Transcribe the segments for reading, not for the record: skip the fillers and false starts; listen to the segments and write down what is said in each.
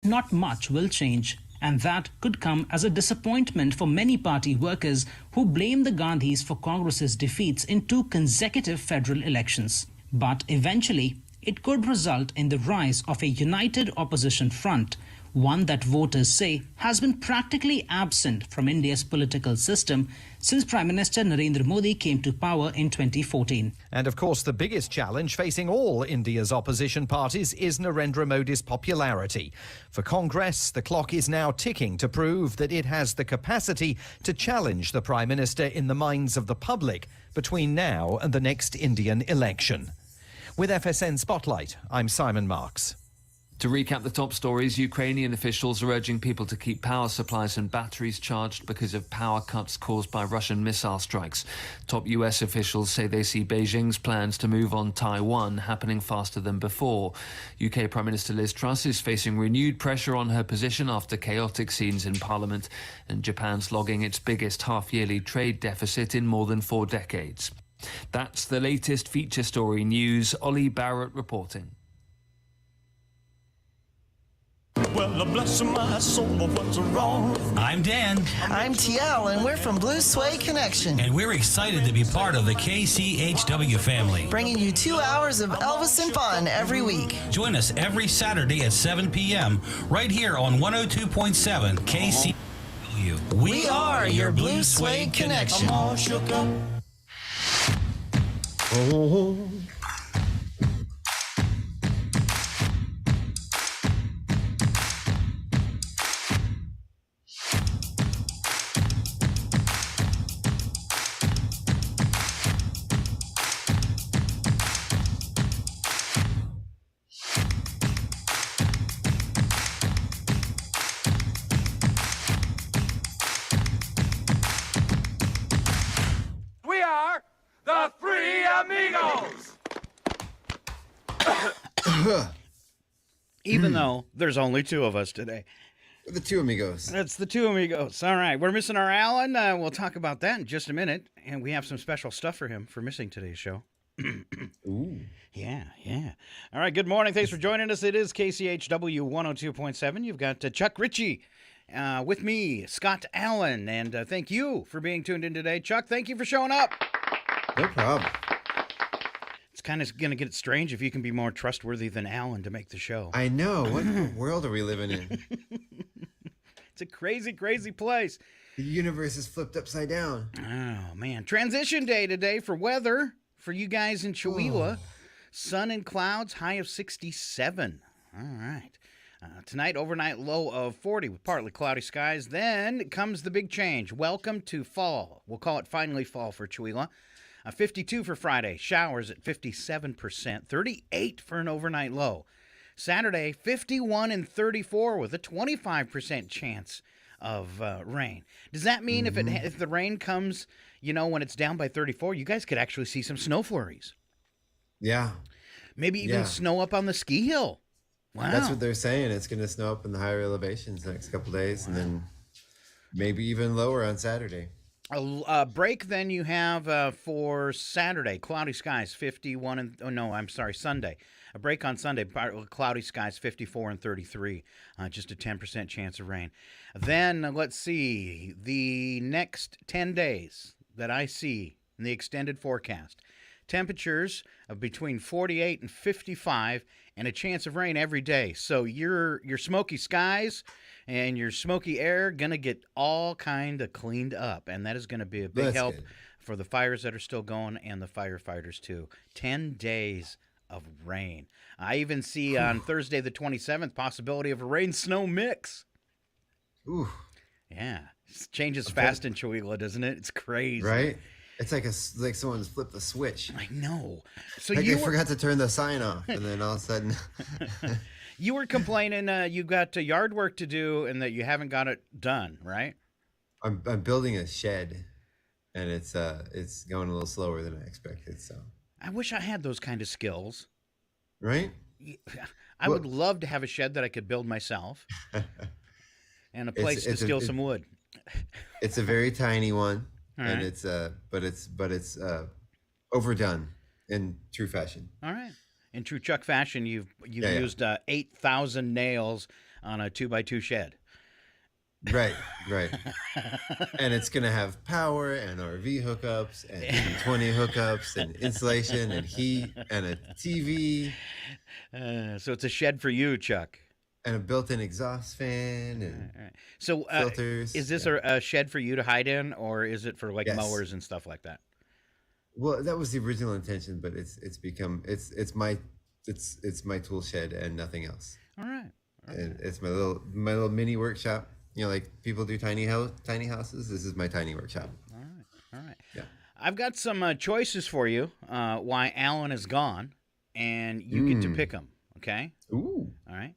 not much will change. And that could come as a disappointment for many party workers who blame the Gandhis for Congress's defeats in 2 consecutive federal elections. But eventually, it could result in the rise of a united opposition front, one that voters say has been practically absent from India's political system since Prime Minister Narendra Modi came to power in 2014. And of course, the biggest challenge facing all India's opposition parties is Narendra Modi's popularity. For Congress, the clock is now ticking to prove that it has the capacity to challenge the Prime Minister in the minds of the public between now and the next Indian election. With FSN Spotlight, I'm Simon Marks. To recap the top stories, Ukrainian officials are urging people to keep power supplies and batteries charged because of power cuts caused by Russian missile strikes. Top US officials say they see Beijing's plans to move on Taiwan happening faster than before. UK Prime Minister Liz Truss is facing renewed pressure on her position after chaotic scenes in Parliament, and Japan's logging its biggest half-yearly trade deficit in more than 4 decades. That's the latest feature story news. Ollie Barrett reporting. Well, bless my soul, what's wrong? I'm Dan. I'm TL, and we're from Blue Suede Connection. And we're excited to be part of the KCHW family. Bringing you 2 hours of Elvis and fun every week. Join us every Saturday at 7 p.m. right here on 102.7 KCHW. We are your Blue Suede Connection. I'm all shook up. Oh. The Three Amigos! Even though there's only 2 of us today. The 2 amigos. That's the 2 amigos. All right. We're missing our Alan. We'll talk about that in just a minute. And we have some special stuff for him for missing today's show. Ooh. Yeah. All right. Good morning. Thanks for joining us. It is KCHW 102.7. You've got Chuck Ritchie with me, Scott Allen. And thank you for being tuned in today. Chuck, thank you for showing up. No problem. It's kind of going to get strange if you can be more trustworthy than Alan to make the show. I know. What world are we living in? It's a crazy, crazy place. The universe is flipped upside down. Oh, man. Transition day today for weather for you guys in Chihuahua. Sun and clouds, high of 67. All right. Tonight, overnight low of 40 with partly cloudy skies. Then comes the big change. Welcome to fall. We'll call it finally fall for Chihuahua. 52 for Friday. Showers at 57%. 38 for an overnight low. Saturday, 51 and 34 with a 25% chance of rain. Does that mean if the rain comes, when it's down by 34, you guys could actually see some snow flurries? Yeah. Maybe even snow up on the ski hill. Wow. That's what they're saying. It's going to snow up in the higher elevations the next couple days, and then maybe even lower on Saturday. A break then you have for Saturday, cloudy skies, 51 and Sunday. A break on Sunday, cloudy skies, 54 and 33, just a 10% chance of rain. Then let's see the next 10 days that I see in the extended forecast. Temperatures of between 48 and 55, and a chance of rain every day. So your smoky skies and your smoky air going to get all kind of cleaned up, and that is going to be a big help for the fires that are still going and the firefighters too. 10 days of rain. I even see on Thursday the 27th possibility of a rain-snow mix. Ooh. Yeah. It changes fast in Chihuahua, doesn't it? It's crazy. Right? It's like someone's flipped the switch. I know. So like they forgot to turn the sign off, and then all of a sudden... You were complaining you got yard work to do and that you haven't got it done, right? I'm building a shed, and it's going a little slower than I expected. So I wish I had those kind of skills. Right? I would love to have a shed that I could build myself, and a place to steal some wood. It's a very tiny one, and it's but it's overdone in true fashion. All right. In true Chuck fashion, you've used 8,000 nails on a 2x2 shed. Right. And it's going to have power and RV hookups and 20 hookups and insulation and heat and a TV. So it's a shed for you, Chuck. And a built-in exhaust fan and so filters. Is this a shed for you to hide in, or is it for like mowers and stuff like that? Well, that was the original intention, but it's my tool shed and nothing else. All right. And it's my little mini workshop. You know, like people do tiny houses. This is my tiny workshop. All right. Yeah. I've got some choices for you. Why Alan is gone, and you get to pick them. Okay. Ooh. All right.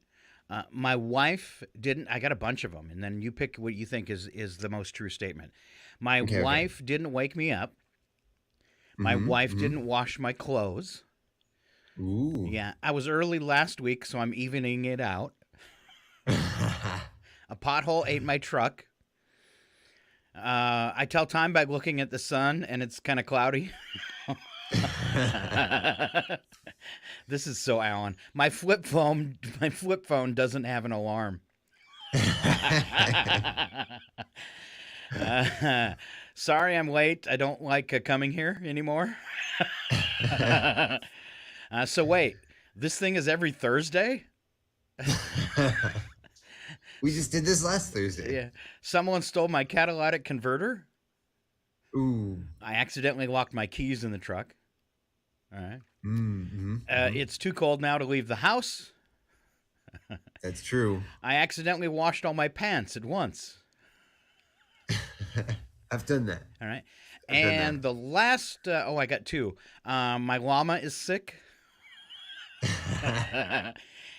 My wife didn't. I got a bunch of them, and then you pick what you think is the most true statement. My wife didn't wake me up. My wife didn't wash my clothes. Ooh. Yeah, I was early last week, so I'm evening it out. A pothole ate my truck. I tell time by looking at the sun, and it's kind of cloudy. This is so Alan. My flip phone doesn't have an alarm. Sorry, I'm late. I don't like coming here anymore. So wait, this thing is every Thursday? We just did this last Thursday. Yeah. Someone stole my catalytic converter. Ooh. I accidentally locked my keys in the truck. All right. Mm-hmm. It's too cold now to leave the house. That's true. I accidentally washed all my pants at once. I've done that. All right. And the last, I got two. My llama is sick.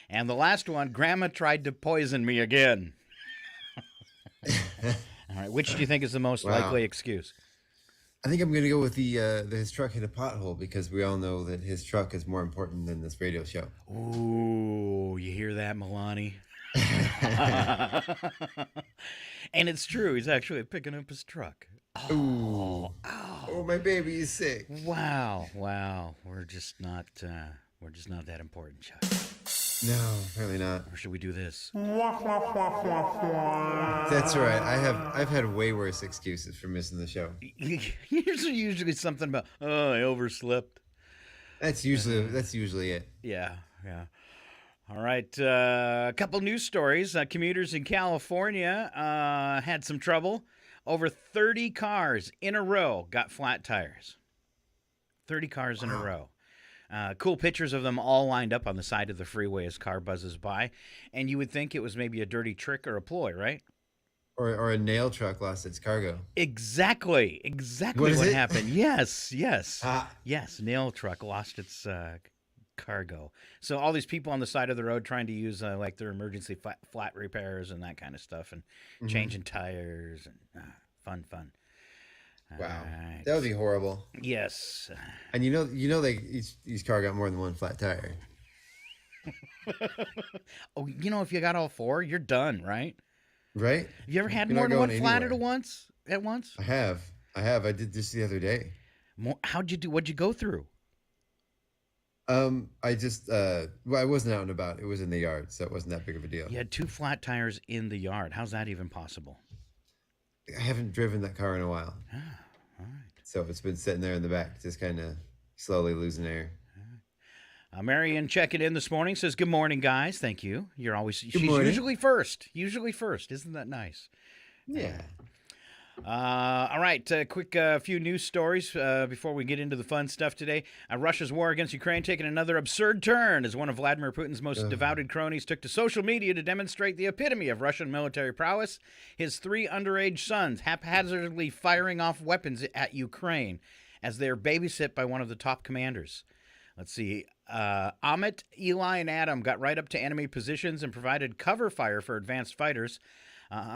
And the last one, Grandma tried to poison me again. All right. Which do you think is the most likely excuse? I think I'm going to go with the his truck hit a pothole, because we all know that his truck is more important than this radio show. Ooh, you hear that, Milani? And it's true. He's actually picking up his truck. Oh, my baby is sick. Wow. We're just not that important, Chuck. No, really not. Or should we do this? That's right. I've had way worse excuses for missing the show. Usually something about, I overslept. That's usually it. Yeah. All right. A couple news stories. Commuters in California had some trouble. Over 30 cars in a row got flat tires. 30 cars in a row. Cool pictures of them all lined up on the side of the freeway as car buzzes by. And you would think it was maybe a dirty trick or a ploy, right? Or a nail truck lost its cargo. Exactly what happened. Yes. Yes, nail truck lost its cargo. So all these people on the side of the road trying to use like their emergency flat repairs and that kind of stuff, and changing tires and fun. Wow, right. That would be horrible. Yes. And you know, each car got more than one flat tire. Oh, if you got all four, you're done, right? Right. Have you ever had more than one flat anywhere. at once? I have. I did this the other day. How'd you do? What'd you go through? I just I wasn't out and about. It was in the yard, so it wasn't that big of a deal. You had two flat tires in the yard. How's that even possible? I haven't driven that car in a while. All right. So it's been sitting there in the back, just kind of slowly losing air. Marion checking in this morning, says, "Good morning, guys. Thank you. She's morning. usually first. Isn't that nice?" Yeah. All right, quick few news stories before we get into the fun stuff today. Russia's war against Ukraine taking another absurd turn as one of Vladimir Putin's most devoted cronies took to social media to demonstrate the epitome of Russian military prowess. His 3 underage sons haphazardly firing off weapons at Ukraine as they are babysit by one of the top commanders. Let's see. Amit, Eli, and Adam got right up to enemy positions and provided cover fire for advanced fighters.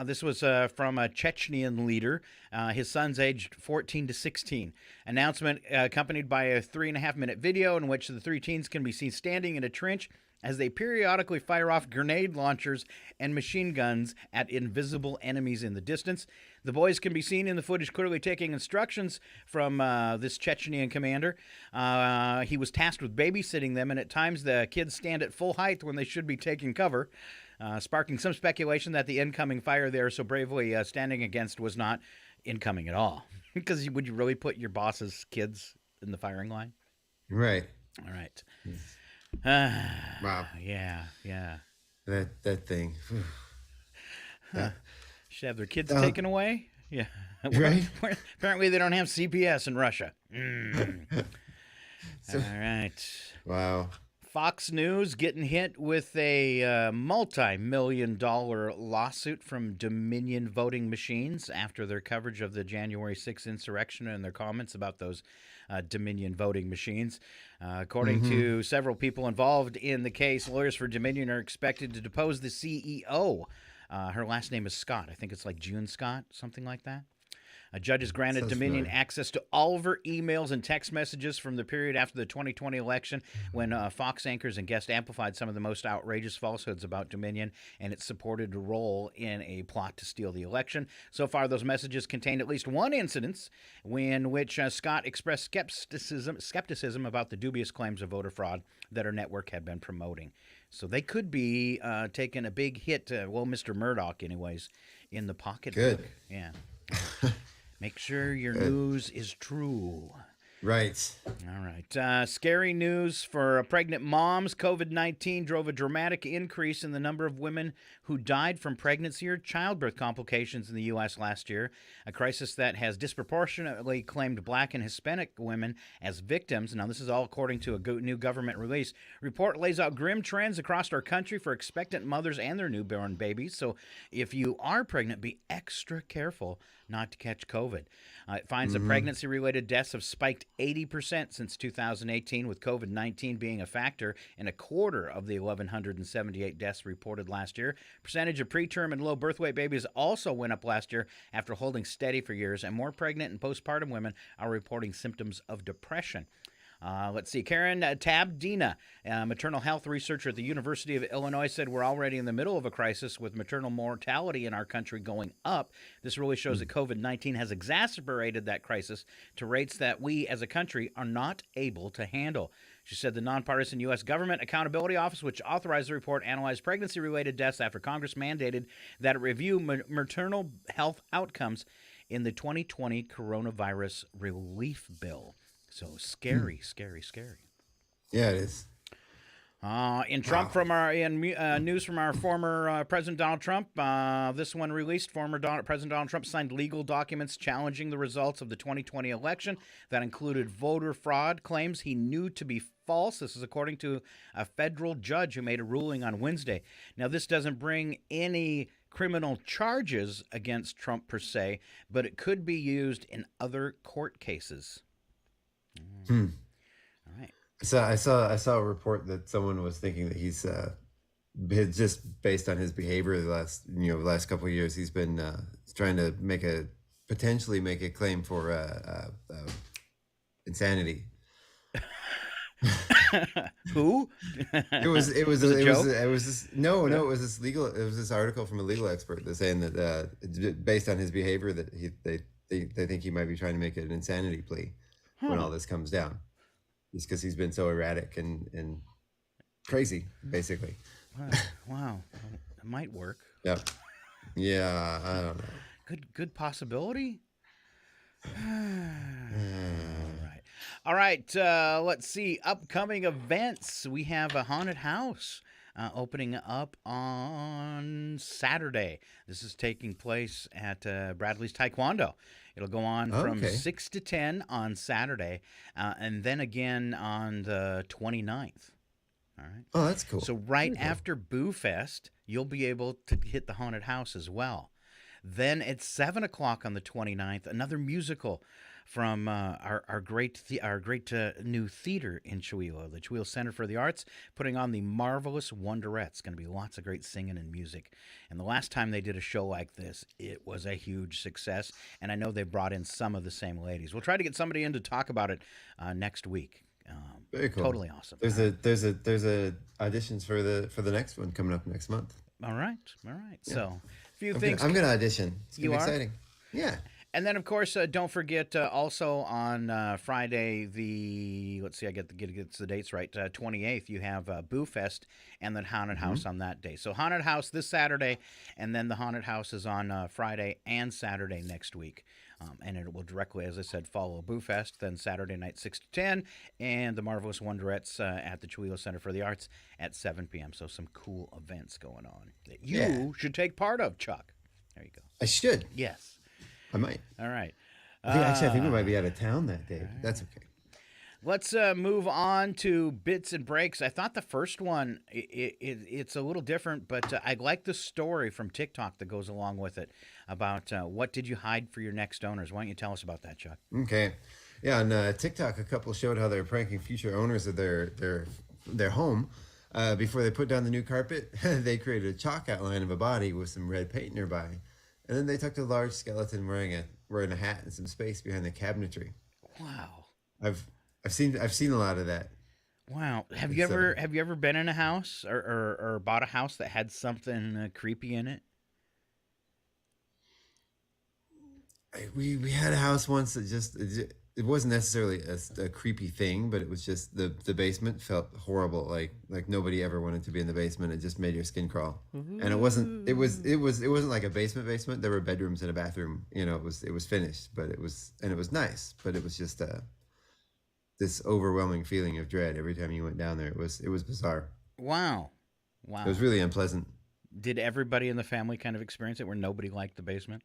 This was from a Chechnyan leader, his sons aged 14 to 16. Announcement accompanied by a 3.5-minute video in which the 3 teens can be seen standing in a trench as they periodically fire off grenade launchers and machine guns at invisible enemies in the distance. The boys can be seen in the footage clearly taking instructions from this Chechnyan commander. He was tasked with babysitting them, and at times the kids stand at full height when they should be taking cover. sparking some speculation that the incoming fire they're so bravely standing against was not incoming at all. Because would you really put your boss's kids in the firing line? Right. All right. Wow. Yeah. That thing. Should have their kids taken away? Yeah. Right. Apparently they don't have CPS in Russia. All right. Wow. Fox News getting hit with a multi-million-dollar lawsuit from Dominion voting machines after their coverage of the January 6th insurrection and their comments about those Dominion voting machines. According to several people involved in the case, lawyers for Dominion are expected to depose the CEO. Her last name is Scott. I think it's like June Scott, something like that. Judges granted Dominion access to all of her emails and text messages from the period after the 2020 election when Fox anchors and guests amplified some of the most outrageous falsehoods about Dominion and its supported role in a plot to steal the election. So far, those messages contained at least one incident in which Scott expressed skepticism about the dubious claims of voter fraud that her network had been promoting. So they could be taking a big hit, Mr. Murdoch anyways, in the pocketbook. Good. Yeah. Make sure your news is true. Right. All right. Scary news for pregnant moms. COVID-19 drove a dramatic increase in the number of women who died from pregnancy or childbirth complications in the U.S. last year, a crisis that has disproportionately claimed Black and Hispanic women as victims. Now, this is all according to a new government release. Report lays out grim trends across our country for expectant mothers and their newborn babies. So if you are pregnant, be extra careful not to catch COVID. It finds that pregnancy-related deaths have spiked 80% since 2018, with COVID-19 being a factor in a quarter of the 1,178 deaths reported last year. Percentage of preterm and low birth weight babies also went up last year after holding steady for years, and more pregnant and postpartum women are reporting symptoms of depression. Let's see. Karen Tabdina, maternal health researcher at the University of Illinois, said we're already in the middle of a crisis with maternal mortality in our country going up. This really shows that COVID-19 has exacerbated that crisis to rates that we as a country are not able to handle. She said the nonpartisan U.S. Government Accountability Office, which authorized the report, analyzed pregnancy-related deaths after Congress mandated that it review maternal health outcomes in the 2020 coronavirus relief bill. So scary. Yeah, it is. News from our former President Donald Trump. This one released. President Donald Trump signed legal documents challenging the results of the 2020 election that included voter fraud claims he knew to be false. This is according to a federal judge who made a ruling on Wednesday. Now, this doesn't bring any criminal charges against Trump per se, but it could be used in other court cases. All right. So I saw a report that someone was thinking that he's just based on his behavior the last couple of years, he's been trying to potentially make a claim for insanity. Who? It was this article from a legal expert that's saying that based on his behavior that they think he might be trying to make an insanity plea when all this comes down. Just because he's been so erratic and crazy, basically. Wow. It might work. Yep. Yeah, I don't know. Good possibility. All right. Let's see. Upcoming events. We have a haunted house opening up on Saturday. This is taking place at Bradley's Taekwondo. It'll go on from 6 to 10 on Saturday, and then again on the 29th. All right. Oh, that's cool. So after Boo Fest, you'll be able to hit the haunted house as well. Then at 7 o'clock on the 29th, another musical from our great new theater in Chihuahua, the Chihuahua Center for the Arts, putting on the Marvelous Wonderettes. It's going to be lots of great singing and music. And the last time they did a show like this, it was a huge success. And I know they brought in some of the same ladies. We'll try to get somebody in to talk about it next week. Very cool. Totally awesome. There's auditions for the next one coming up next month. All right. Yeah. So a few things. I'm going to audition. It's going to be You are? exciting. Yeah. And then, of course, don't forget also on Friday, let's see, I get the dates right, 28th, you have Boo Fest and then Haunted House on that day. So Haunted House this Saturday, and then the Haunted House is on Friday and Saturday next week. And it will directly, as I said, follow Boo Fest, then Saturday night 6 to 10, and the Marvelous Wonderettes at the Chihuahua Center for the Arts at 7 p.m. So some cool events going on that you should take part of, Chuck. There you go. I should. Yes. I might. All right. I think we might be out of town that day. Right. That's okay. Let's move on to bits and breaks. I thought the first one, it's a little different, but I like the story from TikTok that goes along with it about what did you hide for your next owners. Why don't you tell us about that, Chuck? Okay. Yeah, on TikTok, a couple showed how they're pranking future owners of their home. Before they put down the new carpet, they created a chalk outline of a body with some red paint nearby. And then they tucked a large skeleton wearing a hat and some space behind the cabinetry. Wow. I've seen a lot of that. Wow. Have you ever been in a house or bought a house that had something creepy in it? We had a house once that it wasn't necessarily a creepy thing, but it was just the basement felt horrible. Like nobody ever wanted to be in the basement. It just made your skin crawl. And it wasn't like a basement. There were bedrooms and a bathroom. It was finished, but it was nice. But it was just this overwhelming feeling of dread every time you went down there. It was bizarre. Wow. It was really unpleasant. Did everybody in the family kind of experience it where nobody liked the basement?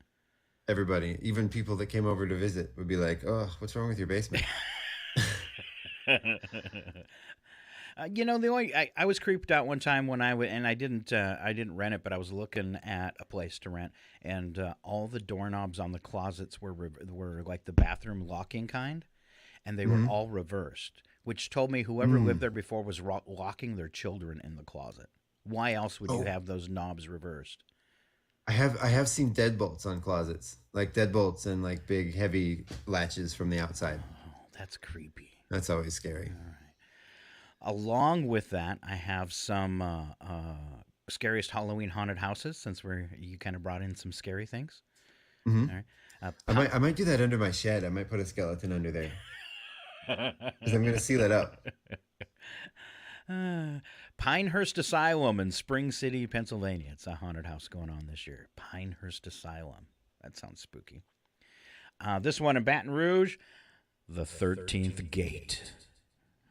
Everybody, even people that came over to visit, would be like, "Oh, what's wrong with your basement?" I was creeped out one time when I didn't rent it, but I was looking at a place to rent, and all the doorknobs on the closets were like the bathroom locking kind, and they were all reversed, which told me whoever lived there before was locking their children in the closet. Why else would you have those knobs reversed? I have seen deadbolts on closets, like deadbolts and like big heavy latches from the outside. Oh, that's creepy. That's always scary. All right. Along with that, I have some scariest Halloween haunted houses, since you kind of brought in some scary things. Mm-hmm. All right. I might do that under my shed. I might put a skeleton under there because I'm going to seal it up. Pinehurst Asylum in Spring City, Pennsylvania. It's a haunted house going on this year. Pinehurst Asylum. That sounds spooky. This one in Baton Rouge, the 13th Gate.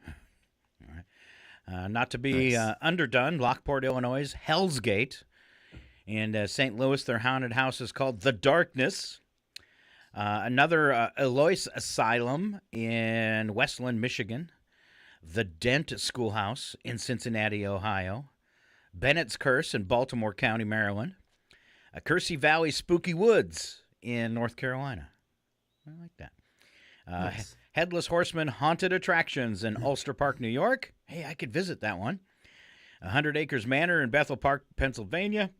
All right. Not to be underdone, Lockport, Illinois, Hell's Gate. In St. Louis, their haunted house is called The Darkness. Another Eloise Asylum in Westland, Michigan. The Dent Schoolhouse in Cincinnati, Ohio. Bennett's Curse in Baltimore County, Maryland. Kersey Valley Spooky Woods in North Carolina. I like that. Nice. Headless Horseman Haunted Attractions in Ulster Park, New York. Hey, I could visit that one. 100 Acres Manor in Bethel Park, Pennsylvania.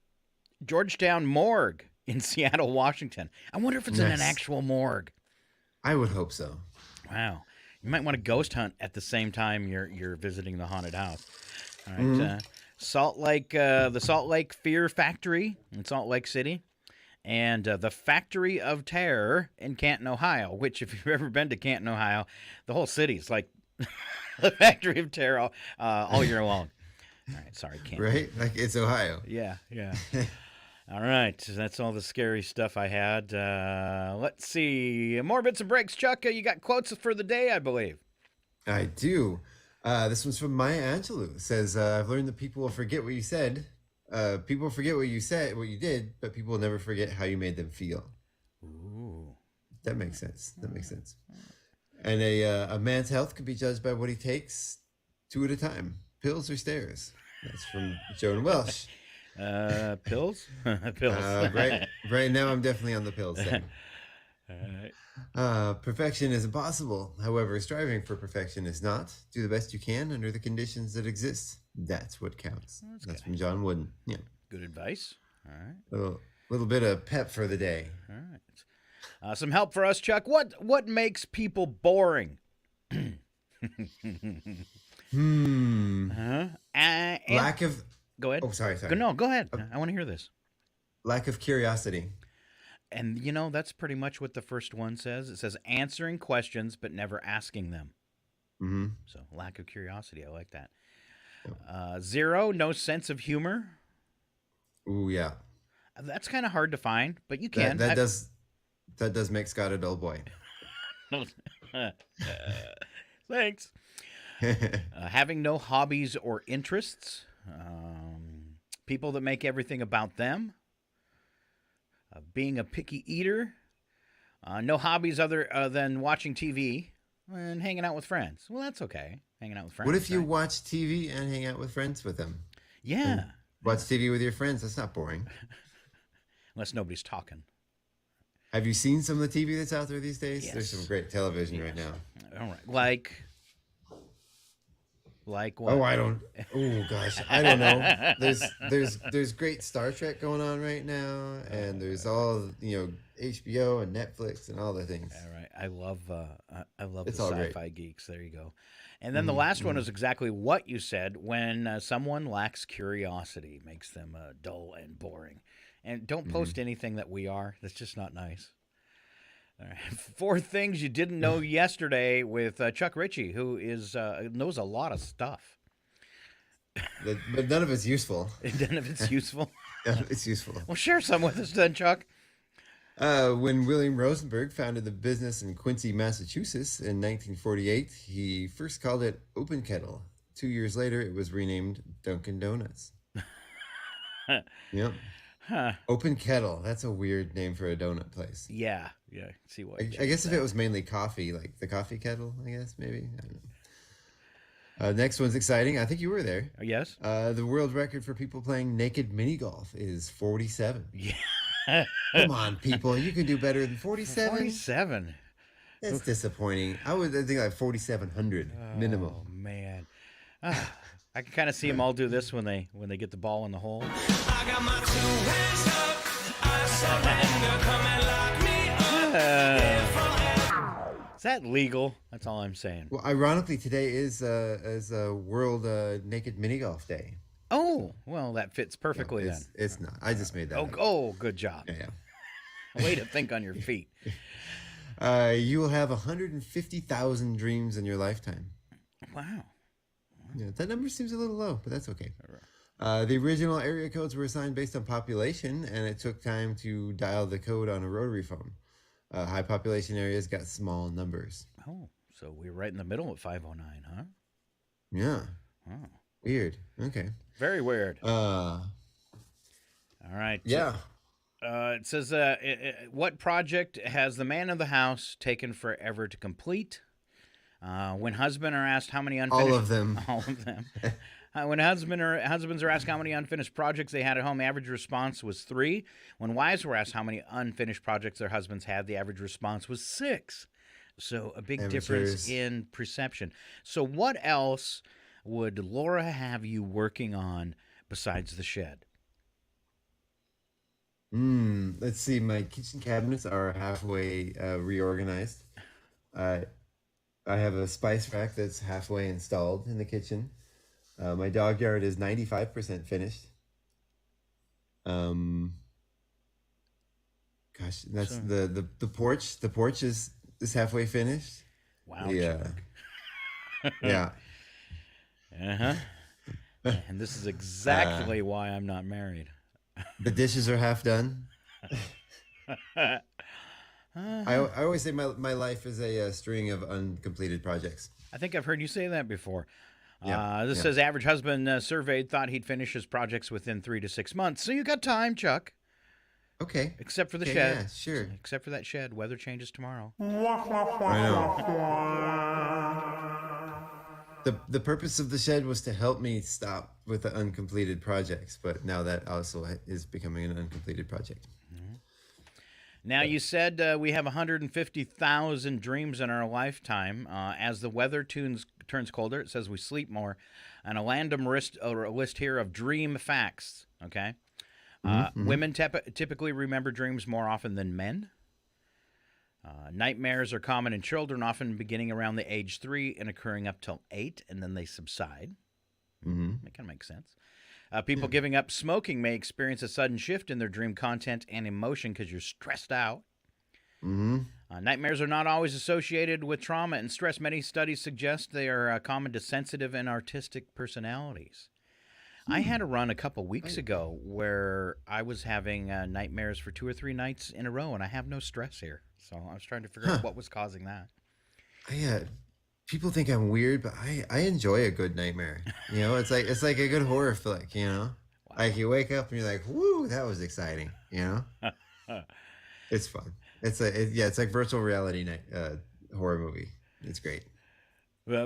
Georgetown Morgue in Seattle, Washington. I wonder if it's in an actual morgue. I would hope so. Wow. You might want to ghost hunt at the same time you're visiting the haunted house. All right. Salt Lake, the Salt Lake Fear Factory in Salt Lake City. And the Factory of Terror in Canton, Ohio, which, if you've ever been to Canton, Ohio, the whole city's like the Factory of Terror all year long. All right, sorry, Canton. Right? Like it's Ohio. Yeah. All right, so that's all the scary stuff I had. Let's see. More bits and breaks. Chuck, you got quotes for the day, I believe. I do. This one's from Maya Angelou. It says, I've learned that people will forget what you said. People forget what you said, what you did, but people will never forget how you made them feel. Ooh. That makes sense. And a man's health can be judged by what he takes 2 at a time. Pills or stairs. That's from Joan Welsh. Pills? Pills. Right now I'm definitely on the pills thing. All right. Perfection is impossible. However, striving for perfection is not. Do the best you can under the conditions that exist. That's what counts. That's from John Wooden. Yeah. Good advice. All right. A little bit of pep for the day. All right. Some help for us, Chuck. What makes people boring? Lack of... Go ahead. Oh, sorry. No, go ahead. I want to hear this. Lack of curiosity. And, that's pretty much what the first one says. It says answering questions but never asking them. Mm-hmm. So lack of curiosity. I like that. 0, no sense of humor. Ooh, yeah. That's kind of hard to find, but you can. That does make Scott a dull boy. Thanks. Having no hobbies or interests. People that make everything about them. Being a picky eater. No hobbies other than watching TV and hanging out with friends. Well, that's okay. Hanging out with friends. What if you watch TV and hang out with friends with them? Yeah. Watch TV with your friends. That's not boring. Unless nobody's talking. Have you seen some of the TV that's out there these days? Yes. There's some great television right now. All right. Like what? Oh, I don't. Oh gosh, I don't know. There's great Star Trek going on right now, and there's all HBO and Netflix and all the things. All right, I love It's the all sci-fi great. geeks. There you go. And then the last one is exactly what you said. When someone lacks curiosity, makes them dull and boring. And don't post anything that we are. That's just not nice. All right. 4 things you didn't know yesterday with Chuck Ritchie, who knows a lot of stuff. But none of it's useful. None of it's useful. None of it's useful. Well, share some with us then, Chuck. When William Rosenberg founded the business in Quincy, Massachusetts in 1948, he first called it Open Kettle. 2 years later, it was renamed Dunkin' Donuts. Yep. Huh. Open Kettle. That's a weird name for a donut place. Yeah. See what? I guess if it was mainly coffee, like the coffee kettle, I guess maybe. I don't know. Next one's exciting. I think you were there. Yes. The world record for people playing naked mini golf is 47. Yeah. Come on, people. You can do better than 47. 47. That's disappointing. I think like 4,700 minimum. Oh man. I can kind of see them all do this when they get the ball in the hole. I got my 2 hands up. I surrender. Come and lock me up. Is that legal? That's all I'm saying. Well, ironically, today is a World Naked Mini Golf Day. Oh, well, that fits perfectly then. It's not. I just made that up. Oh, good job. Yeah. Way to think on your feet. You will have 150,000 dreams in your lifetime. Wow. Yeah, that number seems a little low, but that's okay. The original area codes were assigned based on population, and it took time to dial the code on a rotary phone. High population areas got small numbers. Oh, so we're right in the middle at 509, huh? Yeah. Oh. Weird. Okay. Very weird. All right. Yeah. It says, what project has the man of the house taken forever to complete? When husbands are asked how many unfinished... All of them. All of them. When husbands are asked how many unfinished projects they had at home, the average response was 3. When wives were asked how many unfinished projects their husbands had, the average response was 6. So a big difference in perception. So what else would Laura have you working on besides the shed? Let's see. My kitchen cabinets are halfway reorganized. I have a spice rack that's halfway installed in the kitchen. My dog yard is 95% finished. Gosh, that's the porch. The porch is halfway finished. Wow. Yeah. Yeah. Uh-huh. And this is exactly why I'm not married. The dishes are half done. I always say my life is a string of uncompleted projects. I think I've heard you say that before. Yeah, This says average husband surveyed thought he'd finish his projects within 3 to 6 months. So you got time, Chuck. Okay. Except for the Okay, shed. yeah, sure. Except for that shed. Weather changes tomorrow. I know. The purpose of the shed was to help me stop with the uncompleted projects, but now that also is becoming an uncompleted project. Now, you said we have 150,000 dreams in our lifetime. As the weather turns colder, it says we sleep more. And a random list here of dream facts, okay? Women typically remember dreams more often than men. Nightmares are common in children, often beginning around the age 3 and occurring up till 8, and then they subside. That kind of makes sense. People giving up smoking may experience a sudden shift in their dream content and emotion because you're stressed out. Nightmares are not always associated with trauma and stress. Many studies suggest they are common to sensitive and artistic personalities. I had a run a couple weeks ago where I was having nightmares for 2 or 3 nights in a row, and I have no stress here. So I was trying to figure out what was causing that. People think I'm weird, but I enjoy a good nightmare. You know, it's like a good horror flick. You know, like you wake up and you're like, "Woo, that was exciting." You know, it's fun. It's like virtual reality horror movie. It's great.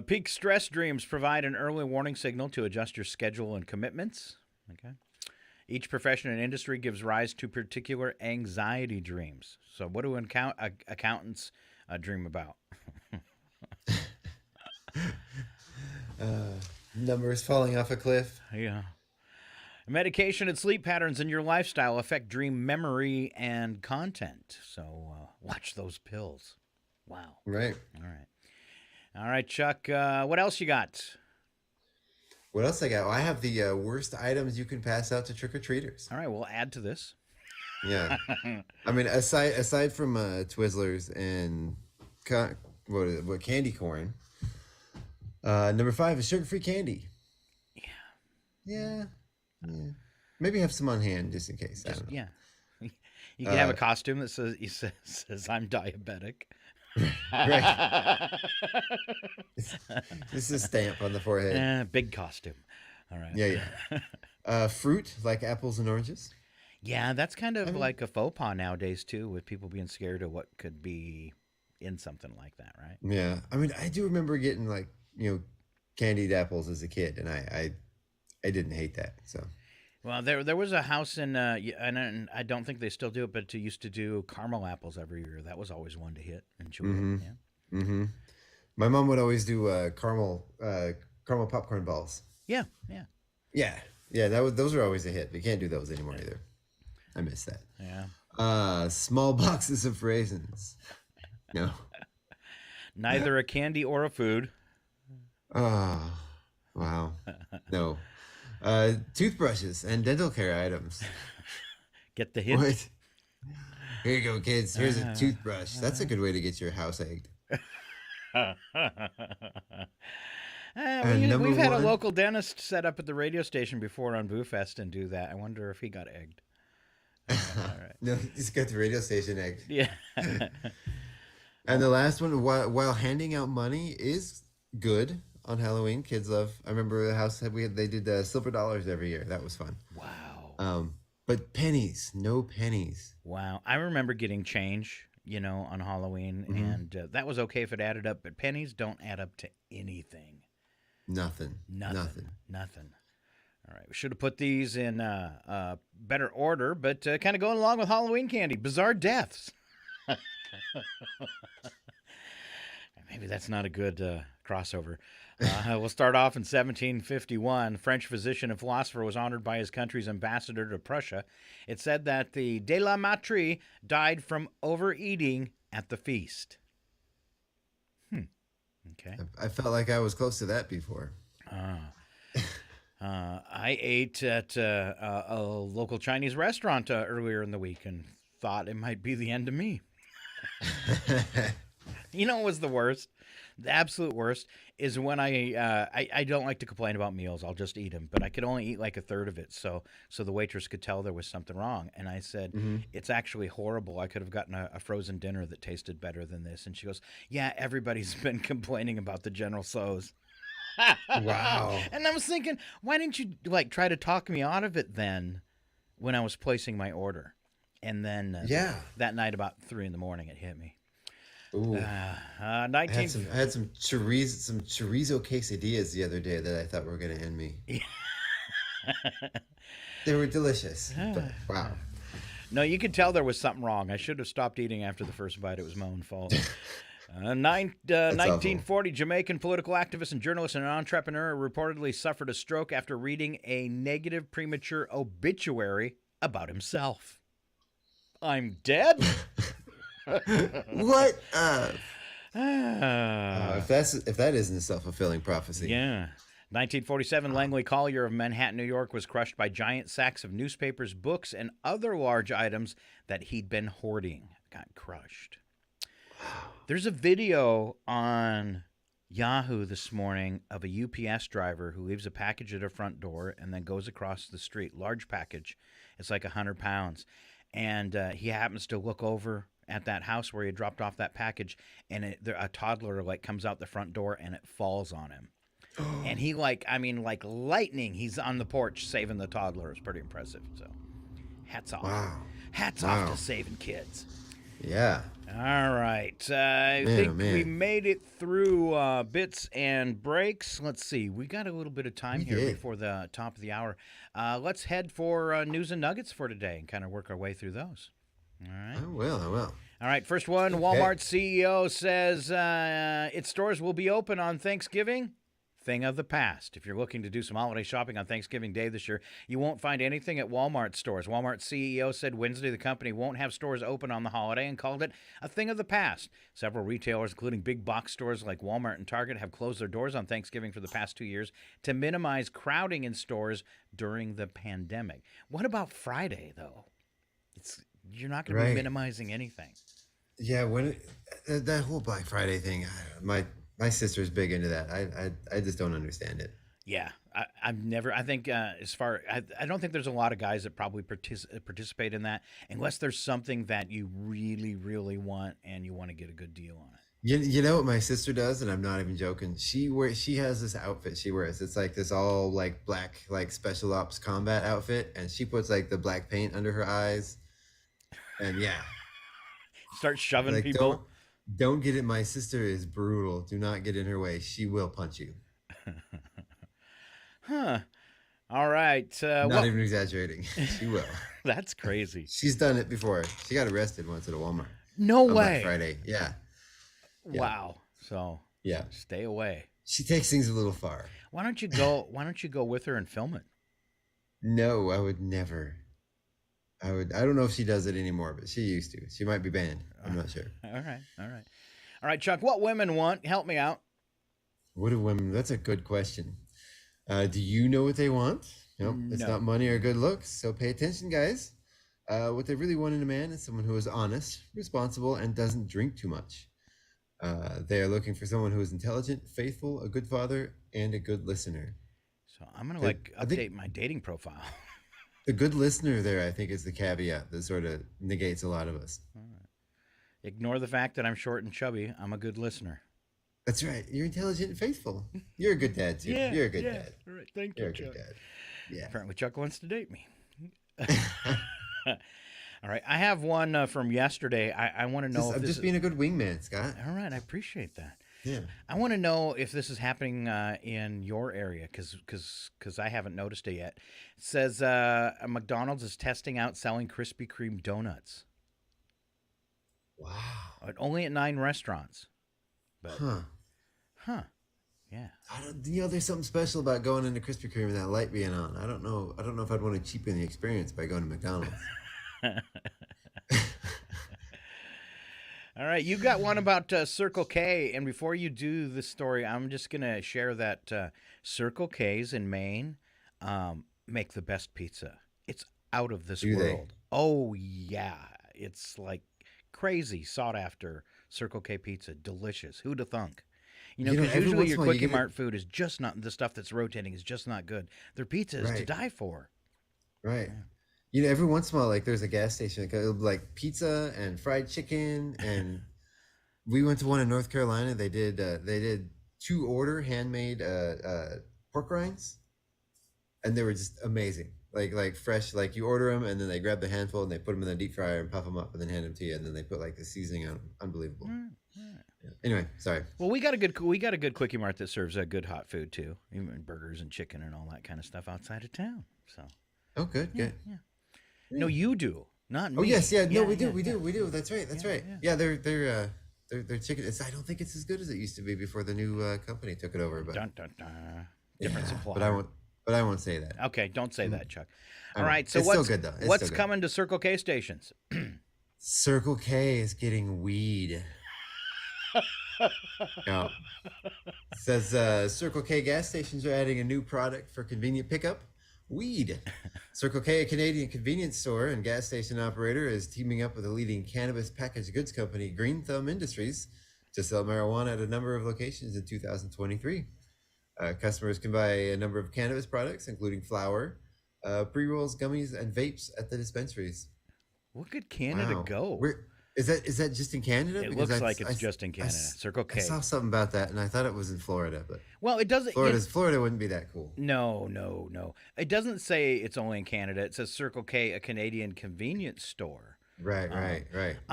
Peak stress dreams provide an early warning signal to adjust your schedule and commitments. Okay. Each profession and industry gives rise to particular anxiety dreams. So, what do accountants dream about? Numbers falling off a cliff. Yeah. Medication and sleep patterns in your lifestyle affect dream memory and content. So, watch those pills. Wow. Right. All right, Chuck. What else you got? What else I got? Well, I have the worst items you can pass out to trick-or-treaters. All right, we'll add to this. Yeah. I mean, aside from Twizzlers and candy corn, number 5 is sugar-free candy. Yeah. Maybe have some on hand just in case. I don't know. Yeah. You can have a costume that says I'm diabetic. Right. This is a stamp on the forehead. Big costume. All right. Yeah. Fruit like apples and oranges. Yeah, that's kind of like a faux pas nowadays too, with people being scared of what could be in something like that, right? Yeah. I mean, I do remember getting candied apples as a kid, and I didn't hate that. So. Well, there was a house in, and I don't think they still do it, but it used to do caramel apples every year. That was always one to hit and chew. Yeah. My mom would always do caramel popcorn balls. Yeah. Those were always a hit. We can't do those anymore either. I miss that. Yeah. Small boxes of raisins. No. Neither a candy or a food. Oh, wow. No. Toothbrushes and dental care items. Get the hint? What? Here you go, kids. Here's a toothbrush. That's a good way to get your house egged. We've had a local dentist set up at the radio station before on Boo Fest and do that. I wonder if he got egged. All right. No, he's got the radio station egged. Yeah. And the last one, while handing out money is good on Halloween, kids love. I remember the house they did silver dollars every year. That was fun. Wow. But pennies, no pennies. Wow. I remember getting change, on Halloween, and that was okay if it added up, but pennies don't add up to anything. Nothing. All right. We should have put these in better order, but kind of going along with Halloween candy. Bizarre deaths. Maybe that's not a good crossover. We'll start off in 1751. French physician and philosopher was honored by his country's ambassador to Prussia. It said that the de la Matrie died from overeating at the feast. Okay. I felt like I was close to that before. I ate at a local Chinese restaurant earlier in the week and thought it might be the end of me. You know what was the worst? The absolute worst is when I don't like to complain about meals. I'll just eat them, but I could only eat like a third of it, so the waitress could tell there was something wrong. And I said, it's actually horrible. I could have gotten a frozen dinner that tasted better than this. And she goes, yeah, everybody's been complaining about the General Tso's. Wow. And I was thinking, why didn't you try to talk me out of it then when I was placing my order? And then that night about 3 a.m, it hit me. Ooh. I had some chorizo quesadillas the other day that I thought were going to end me. They were delicious. But, wow. No, you could tell there was something wrong. I should have stopped eating after the first bite. It was my own fault. 1940, Jamaican political activist and journalist and an entrepreneur reportedly suffered a stroke after reading a negative premature obituary about himself. I'm dead? What? If that isn't a self-fulfilling prophecy. Yeah. 1947, Langley Collier of Manhattan, New York, was crushed by giant sacks of newspapers, books, and other large items that he'd been hoarding. Got crushed. There's a video on Yahoo this morning of a UPS driver who leaves a package at her front door and then goes across the street. Large package. It's like 100 pounds. And he happens to look over at that house where he had dropped off that package, and a toddler comes out the front door and it falls on him. And he like lightning, he's on the porch saving the toddler. It's pretty impressive. So hats off. Wow. Hats off to saving kids. Yeah. All right. I think we made it through bits and breaks. Let's see. We got a little bit of time here before the top of the hour. Let's head for news and nuggets for today and kind of work our way through those. All right. I will. All right. First one, Walmart CEO says its stores will be open on Thanksgiving. Thing of the past. If you're looking to do some holiday shopping on Thanksgiving Day this year, you won't find anything at Walmart stores. Walmart CEO said Wednesday the company won't have stores open on the holiday and called it a thing of the past. Several retailers, including big box stores like Walmart and Target, have closed their doors on Thanksgiving for the past 2 years to minimize crowding in stores during the pandemic. What about Friday, though? You're not going to be minimizing anything. Yeah, when that whole Black Friday thing, my sister's big into that. I just don't understand it. Yeah, I've never. I think I don't think there's a lot of guys that probably participate in that unless there's something that you really, really want and you want to get a good deal on it. You know what my sister does, and I'm not even joking. She has this outfit she wears. It's like this all like black like special ops combat outfit, and she puts like the black paint under her eyes, and start shoving people. Don't get it. My sister is brutal. Do not get in her way. She will punch you. Huh. All right. Not even exaggerating. She will. That's crazy. She's done it before. She got arrested once at a Walmart. No way. Black Friday. Yeah. Wow. So stay away. She takes things a little far. Why don't you go with her and film it? No, I would never. I don't know if she does it anymore, but she used to. She might be banned. I'm not sure. All right, Chuck, what women want? Help me out. What do women? That's a good question. Do you know what they want? Nope, it's not money or good looks. So pay attention, guys. What they really want in a man is someone who is honest, responsible, and doesn't drink too much. They are looking for someone who is intelligent, faithful, a good father, and a good listener. So I'm going to update my dating profile. The good listener there, I think, is the caveat that sort of negates a lot of us. All right. Ignore the fact that I'm short and chubby. I'm a good listener. That's right. You're intelligent and faithful. You're a good dad, too. You're a good dad. All right. Thank You're you, a good Chuck. dad. Yeah. Apparently, Chuck wants to date me. All right. I have one from yesterday. I want to know if I'm this just being a good wingman, Scott. All right. I appreciate that. Yeah. I want to know if this is happening in your area because I haven't noticed it yet. It says McDonald's is testing out selling Krispy Kreme donuts. Wow. Only at 9 restaurants. But, Huh. Yeah. There's something special about going into Krispy Kreme and that light being on. I don't know if I'd want to cheapen the experience by going to McDonald's. All right, you got one about Circle K, and before you do this story, I'm just going to share that Circle K's in Maine make the best pizza. It's out of this world. Oh, yeah. It's like crazy sought-after Circle K pizza. Delicious. Who'd have thunk? Because usually your Quickie Mart food is just not, the stuff that's rotating is just not good. Their pizza is to die for. Right. Yeah. Every once in a while, like there's a gas station like pizza and fried chicken, and we went to one in North Carolina. They did 2-order handmade pork rinds, and they were just amazing. Like fresh, like you order them and then they grab the handful and they put them in the deep fryer and puff them up and then hand them to you, and then they put like the seasoning on them. Unbelievable. Yeah. Anyway, sorry. Well, we got a good Quickie Mart that serves good hot food too, even burgers and chicken and all that kind of stuff outside of town. So. Oh, good. Yeah. No, you do, not me. Oh yes, yeah. No, we do. That's right. Yeah, their chicken. I don't think it's as good as it used to be before the new company took it over. But different supply. But I won't say that. Okay, don't say that, Chuck. All right. So it's still good though. What's coming to Circle K stations? Circle K is getting weed. No. Says Circle K gas stations are adding a new product for convenient pickup. Weed. Circle K, a Canadian convenience store and gas station operator, is teaming up with a leading cannabis packaged goods company, Green Thumb Industries, to sell marijuana at a number of locations in 2023. Customers can buy a number of cannabis products, including flour, pre-rolls, gummies, and vapes at the dispensaries. Where could Canada go? Is that just in Canada? It looks like it's just in Canada. Circle K. I saw something about that, and I thought it was in Florida, but well, it doesn't. Florida wouldn't be that cool. No. It doesn't say it's only in Canada. It says Circle K, a Canadian convenience store. Right.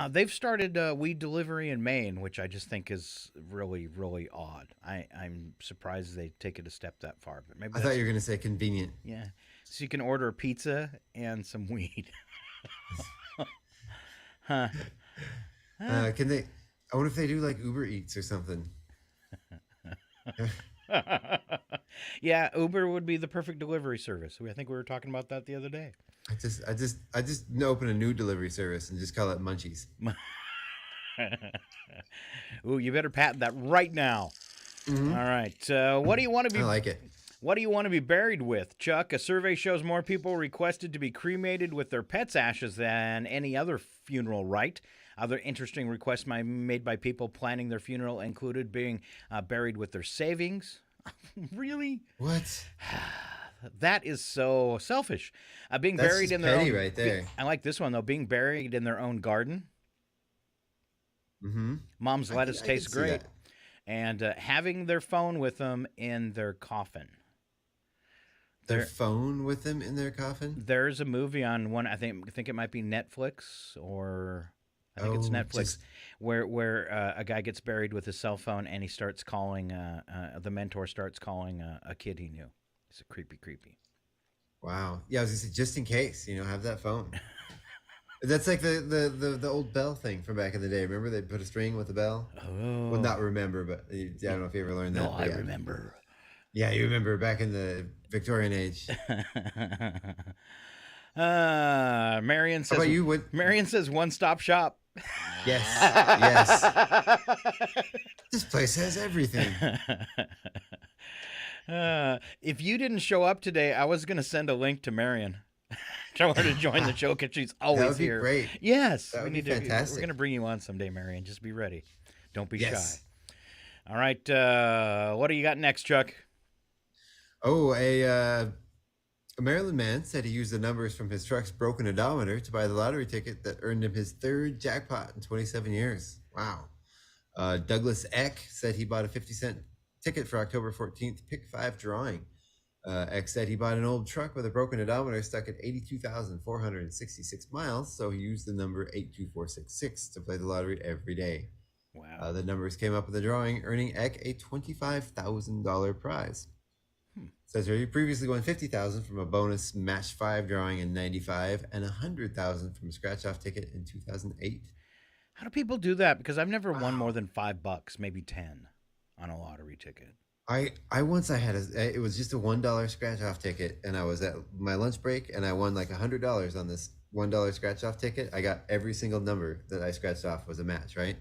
They've started weed delivery in Maine, which I just think is really, really odd. I'm surprised they take it a step that far. But maybe I thought you were going to say convenient. Yeah, so you can order a pizza and some weed. Huh. Can they? I wonder if they do like Uber Eats or something. Yeah, Uber would be the perfect delivery service. I think we were talking about that the other day. I just open a new delivery service and just call it Munchies. Ooh, you better patent that right now. Mm-hmm. All right. What do you want to be? I like it. What do you want to be buried with, Chuck? A survey shows more people requested to be cremated with their pets' ashes than any other funeral rite. Other interesting requests made by people planning their funeral included being buried with their savings. Really? What? That is so selfish. Being That's buried in their own. Right there. I like this one though. Being buried in their own garden. Mm-hmm. Mom's lettuce tastes great. And having their phone with them in their coffin. Their phone with them in their coffin? There's a movie on one. I think it might be Netflix or. I think it's Netflix, where a guy gets buried with his cell phone and he starts calling. The mentor starts calling a kid he knew. It's a creepy. Wow. Yeah, I was gonna say, just in case, have that phone. That's like the old bell thing from back in the day. Remember they put a string with the bell? Oh. Well, not remember, but I don't know if you ever learned that. No, I remember. Yeah, you remember back in the Victorian age. Marion says. How about you? Marion says one-stop shop. Yes. This place has everything. If you didn't show up today, I was going to send a link to Marion. Tell her to join the show because she's always that would be here. Great. Yes, that would be fantastic. We're going to bring you on someday, Marion. Just be ready. Don't be shy. All right. What do you got next, Chuck? Oh, a Maryland man said he used the numbers from his truck's broken odometer to buy the lottery ticket that earned him his third jackpot in 27 years. Wow. Douglas Eck said he bought a 50-cent ticket for October 14th pick 5 drawing. Eck said he bought an old truck with a broken odometer stuck at 82,466 miles, so he used the number 82466 to play the lottery every day. Wow. The numbers came up in the drawing, earning Eck a $25,000 prize. Says here he previously won $50,000 from a bonus match 5 drawing in '95 and $100,000 from a scratch-off ticket in 2008. How do people do that? Because I've never won more than $5, maybe 10, on a lottery ticket. I once had it was just a $1 scratch-off ticket, and I was at my lunch break, and I won like $100 on this $1 scratch-off ticket. I got every single number that I scratched off was a match, right?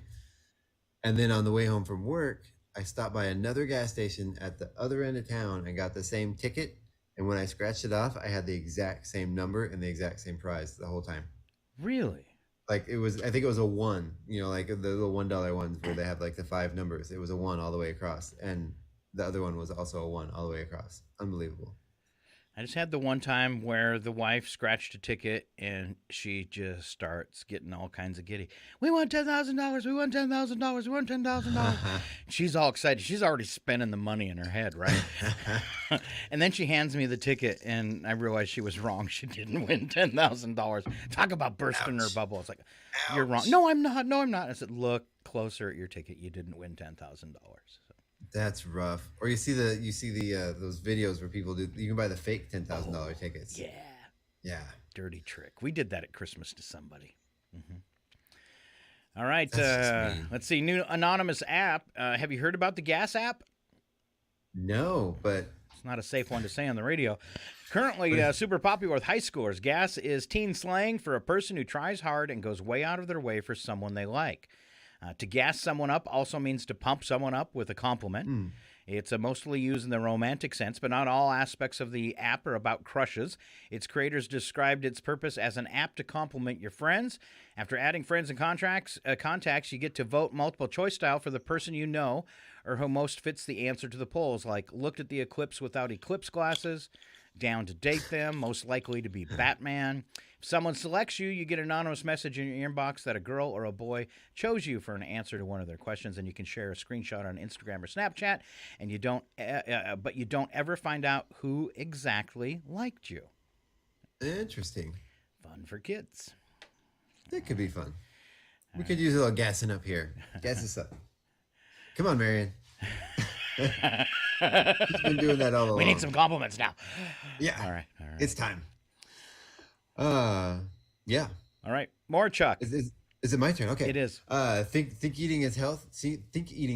And then on the way home from work, I stopped by another gas station at the other end of town and got the same ticket. And when I scratched it off, I had the exact same number and the exact same prize the whole time. Really? Like I think it was a 1, like the little $1 ones where they have like the 5 numbers. It was a 1 all the way across. And the other one was also a 1 all the way across. Unbelievable. I just had the one time where the wife scratched a ticket and she just starts getting all kinds of giddy. We won $10,000. We won $10,000. We won $10,000. She's all excited. She's already spending the money in her head, right? And then she hands me the ticket and I realized she was wrong. She didn't win $10,000. Talk about bursting her bubble. It's like, you're wrong. No, I'm not. No, I'm not. I said, look closer at your ticket. You didn't win $10,000. That's rough. Or you see the those videos where people you can buy the fake $10,000 tickets. Yeah. Dirty trick. We did that at Christmas to somebody. Mm-hmm. All right. Let's see. New anonymous app. Have you heard about the Gas app? No, but it's not a safe one to say on the radio. Currently super popular with high schoolers. Gas is teen slang for a person who tries hard and goes way out of their way for someone they like. To gas someone up also means to pump someone up with a compliment. It's mostly used in the romantic sense, but not all aspects of the app are about crushes. Its creators described its purpose as an app to compliment your friends. After adding friends and contacts, you get to vote multiple choice style for the person you know or who most fits the answer to the polls, like looked at the eclipse without eclipse glasses, down to date them, most likely to be Batman. If someone selects you, you get an anonymous message in your inbox that a girl or a boy chose you for an answer to one of their questions, and you can share a screenshot on Instagram or Snapchat, and you don't ever find out who exactly liked you. Interesting. Fun for kids. That could be fun. We could use a little gassing up here. Gas us up. Come on, Marion. He's been doing that all along. We need some compliments now. Yeah. All right. It's time. Yeah. All right. More Chuck. Is it my turn? Okay. It is. Think eating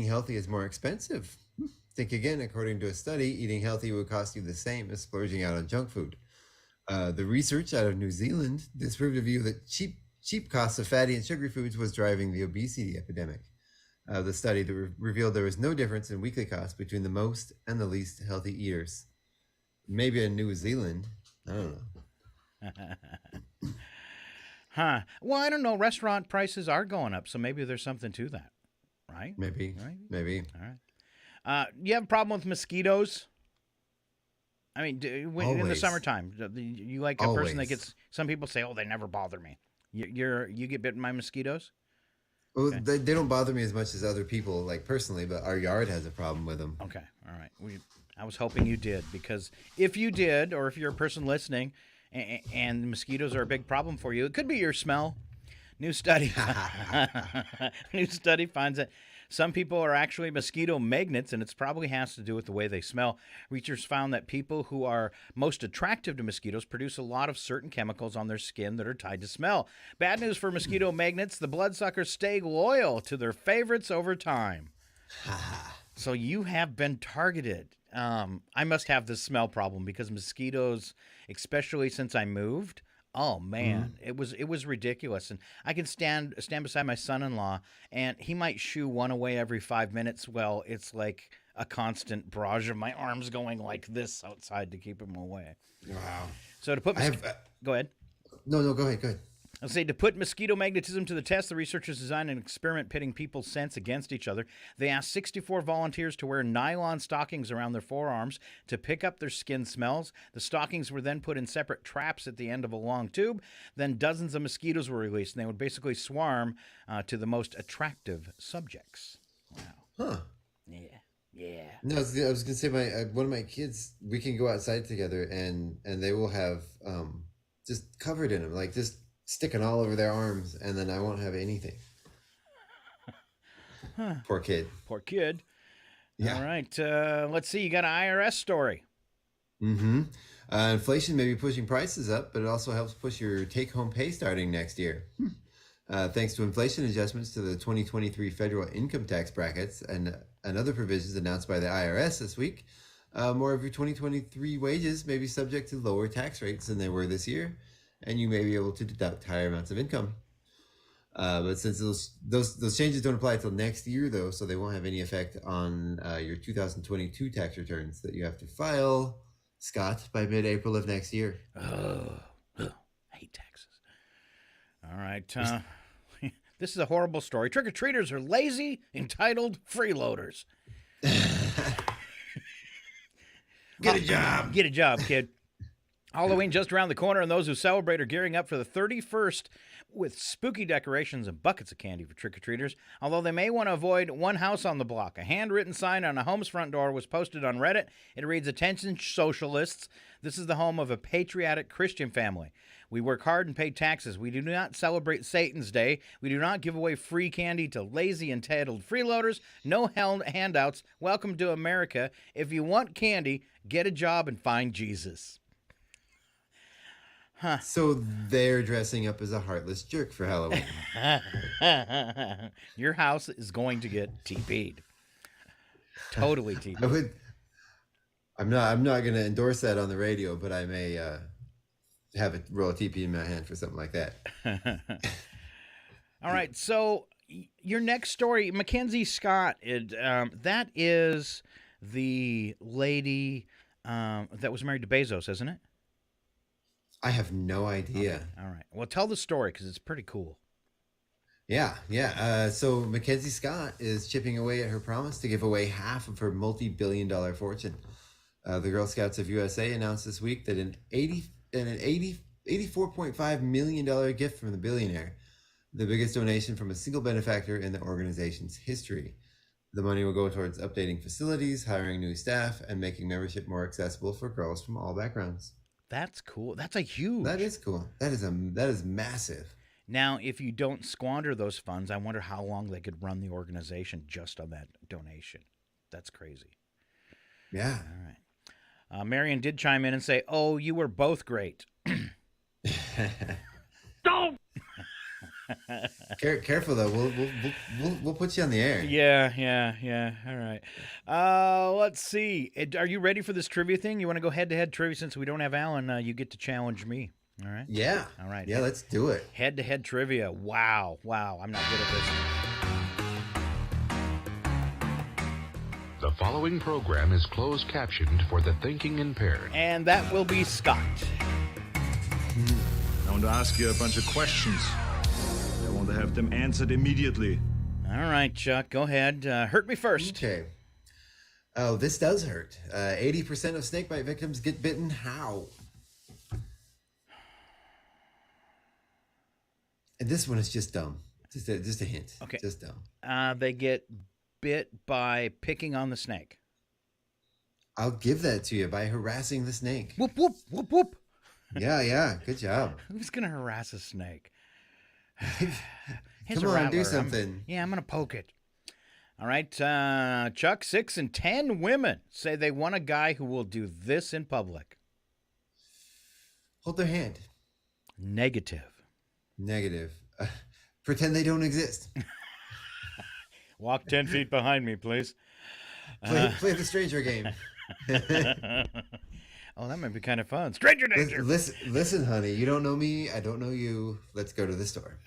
healthy is more expensive. Think again. According to a study, eating healthy would cost you the same as splurging out on junk food. The research out of New Zealand disproved a view that cheap costs of fatty and sugary foods was driving the obesity epidemic. The study that revealed there was no difference in weekly costs between the most and the least healthy eaters. Maybe in New Zealand. I don't know. Huh. Well, I don't know. Restaurant prices are going up, so maybe there's something to that, right? Maybe. All right. You have a problem with mosquitoes? I mean, in the summertime, you like a person that gets. Some people say, "Oh, they never bother me." You get bitten by mosquitoes? Well, they don't bother me as much as other people, like personally, but our yard has a problem with them. Okay, all right. I was hoping you did, because if you did, or if you're a person listening, and mosquitoes are a big problem for you, it could be your smell. New study finds that some people are actually mosquito magnets, and it probably has to do with the way they smell. Researchers found that people who are most attractive to mosquitoes produce a lot of certain chemicals on their skin that are tied to smell. Bad news for mosquito magnets: the bloodsuckers stay loyal to their favorites over time. So you have been targeted. I must have this smell problem, because mosquitoes, especially since I moved, oh man, it was ridiculous. And I can stand beside my son-in-law, and he might shoo one away every 5 minutes. Well, it's like a constant barrage of my arms going like this outside to keep him away. Wow. So to put go ahead. No, go ahead. I'll say, to put mosquito magnetism to the test, the researchers designed an experiment pitting people's scents against each other. They asked 64 volunteers to wear nylon stockings around their forearms to pick up their skin smells. The stockings were then put in separate traps at the end of a long tube. Then dozens of mosquitoes were released, and they would basically swarm to the most attractive subjects. Wow. Huh. Yeah. No, I was going to say, one of my kids, we can go outside together, and they will have just covered in them, like just sticking all over their arms, and then I won't have anything. Poor kid. Yeah. All right. Let's see. You got an IRS story. Inflation may be pushing prices up, but it also helps push your take-home pay starting next year. Thanks to inflation adjustments to the 2023 federal income tax brackets and other provisions announced by the IRS this week, more of your 2023 wages may be subject to lower tax rates than they were this year, and you may be able to deduct higher amounts of income. But since those changes don't apply until next year, though, so they won't have any effect on your 2022 tax returns that you have to file, Scott, by mid-April of next year. I hate taxes. All right. This is a horrible story. Trick-or-treaters are lazy, entitled freeloaders. Get a job, kid. Halloween just around the corner, and those who celebrate are gearing up for the 31st with spooky decorations and buckets of candy for trick-or-treaters, although they may want to avoid one house on the block. A handwritten sign on a home's front door was posted on Reddit. It reads, "Attention socialists, this is the home of a patriotic Christian family. We work hard and pay taxes. We do not celebrate Satan's Day. We do not give away free candy to lazy, entitled freeloaders. No handouts. Welcome to America. If you want candy, get a job and find Jesus." Huh. So they're dressing up as a heartless jerk for Halloween. Your house is going to get TP'd. Totally TP'd. I'm not going to endorse that on the radio, but I may have a roll of TP in my hand for something like that. All right. So Your next story, Mackenzie Scott, that is the lady that was married to Bezos, isn't it? I have no idea. Okay. All right. Well, tell the story because it's pretty cool. Yeah. So Mackenzie Scott is chipping away at her promise to give away half of her multi-billion-dollar fortune. The Girl Scouts of USA announced this week that an $84.5 million gift from the billionaire, the biggest donation from a single benefactor in the organization's history. The money will go towards updating facilities, hiring new staff, and making membership more accessible for girls from all backgrounds. That's cool. That's a huge. That is cool. That is massive. Now, if you don't squander those funds, I wonder how long they could run the organization just on that donation. That's crazy. Yeah. All right. Marion did chime in and say, "Oh, you were both great." Don't. Careful though. We'll put you on the air. Yeah. All right. Let's see. Are you ready for this trivia thing? You want to go head-to-head trivia since we don't have Alan? You get to challenge me. All right. Yeah. All right. Yeah, let's do it. Head-to-head trivia. Wow. I'm not good at this. The following program is closed captioned for the thinking impaired. And that will be Scott. I want to ask you a bunch of questions. I want to have them answered immediately. All right, Chuck, go ahead. Hurt me first. Okay. Oh, this does hurt. 80% of snakebite victims get bitten. How? And this one is just dumb. Just a hint. Okay. Just dumb. They get bit by picking on the snake. I'll give that to you by harassing the snake. Whoop, whoop, whoop, whoop. Yeah. Good job. Who's going to harass a snake? Come on, do something. I'm going to poke it. All right, Chuck, 6 in 10 women say they want a guy who will do this in public. Hold their hand. Negative. Pretend they don't exist. Walk 10 feet behind me, please. Play the stranger game. Oh, that might be kind of fun. Stranger danger. Listen, honey, you don't know me. I don't know you. Let's go to the store.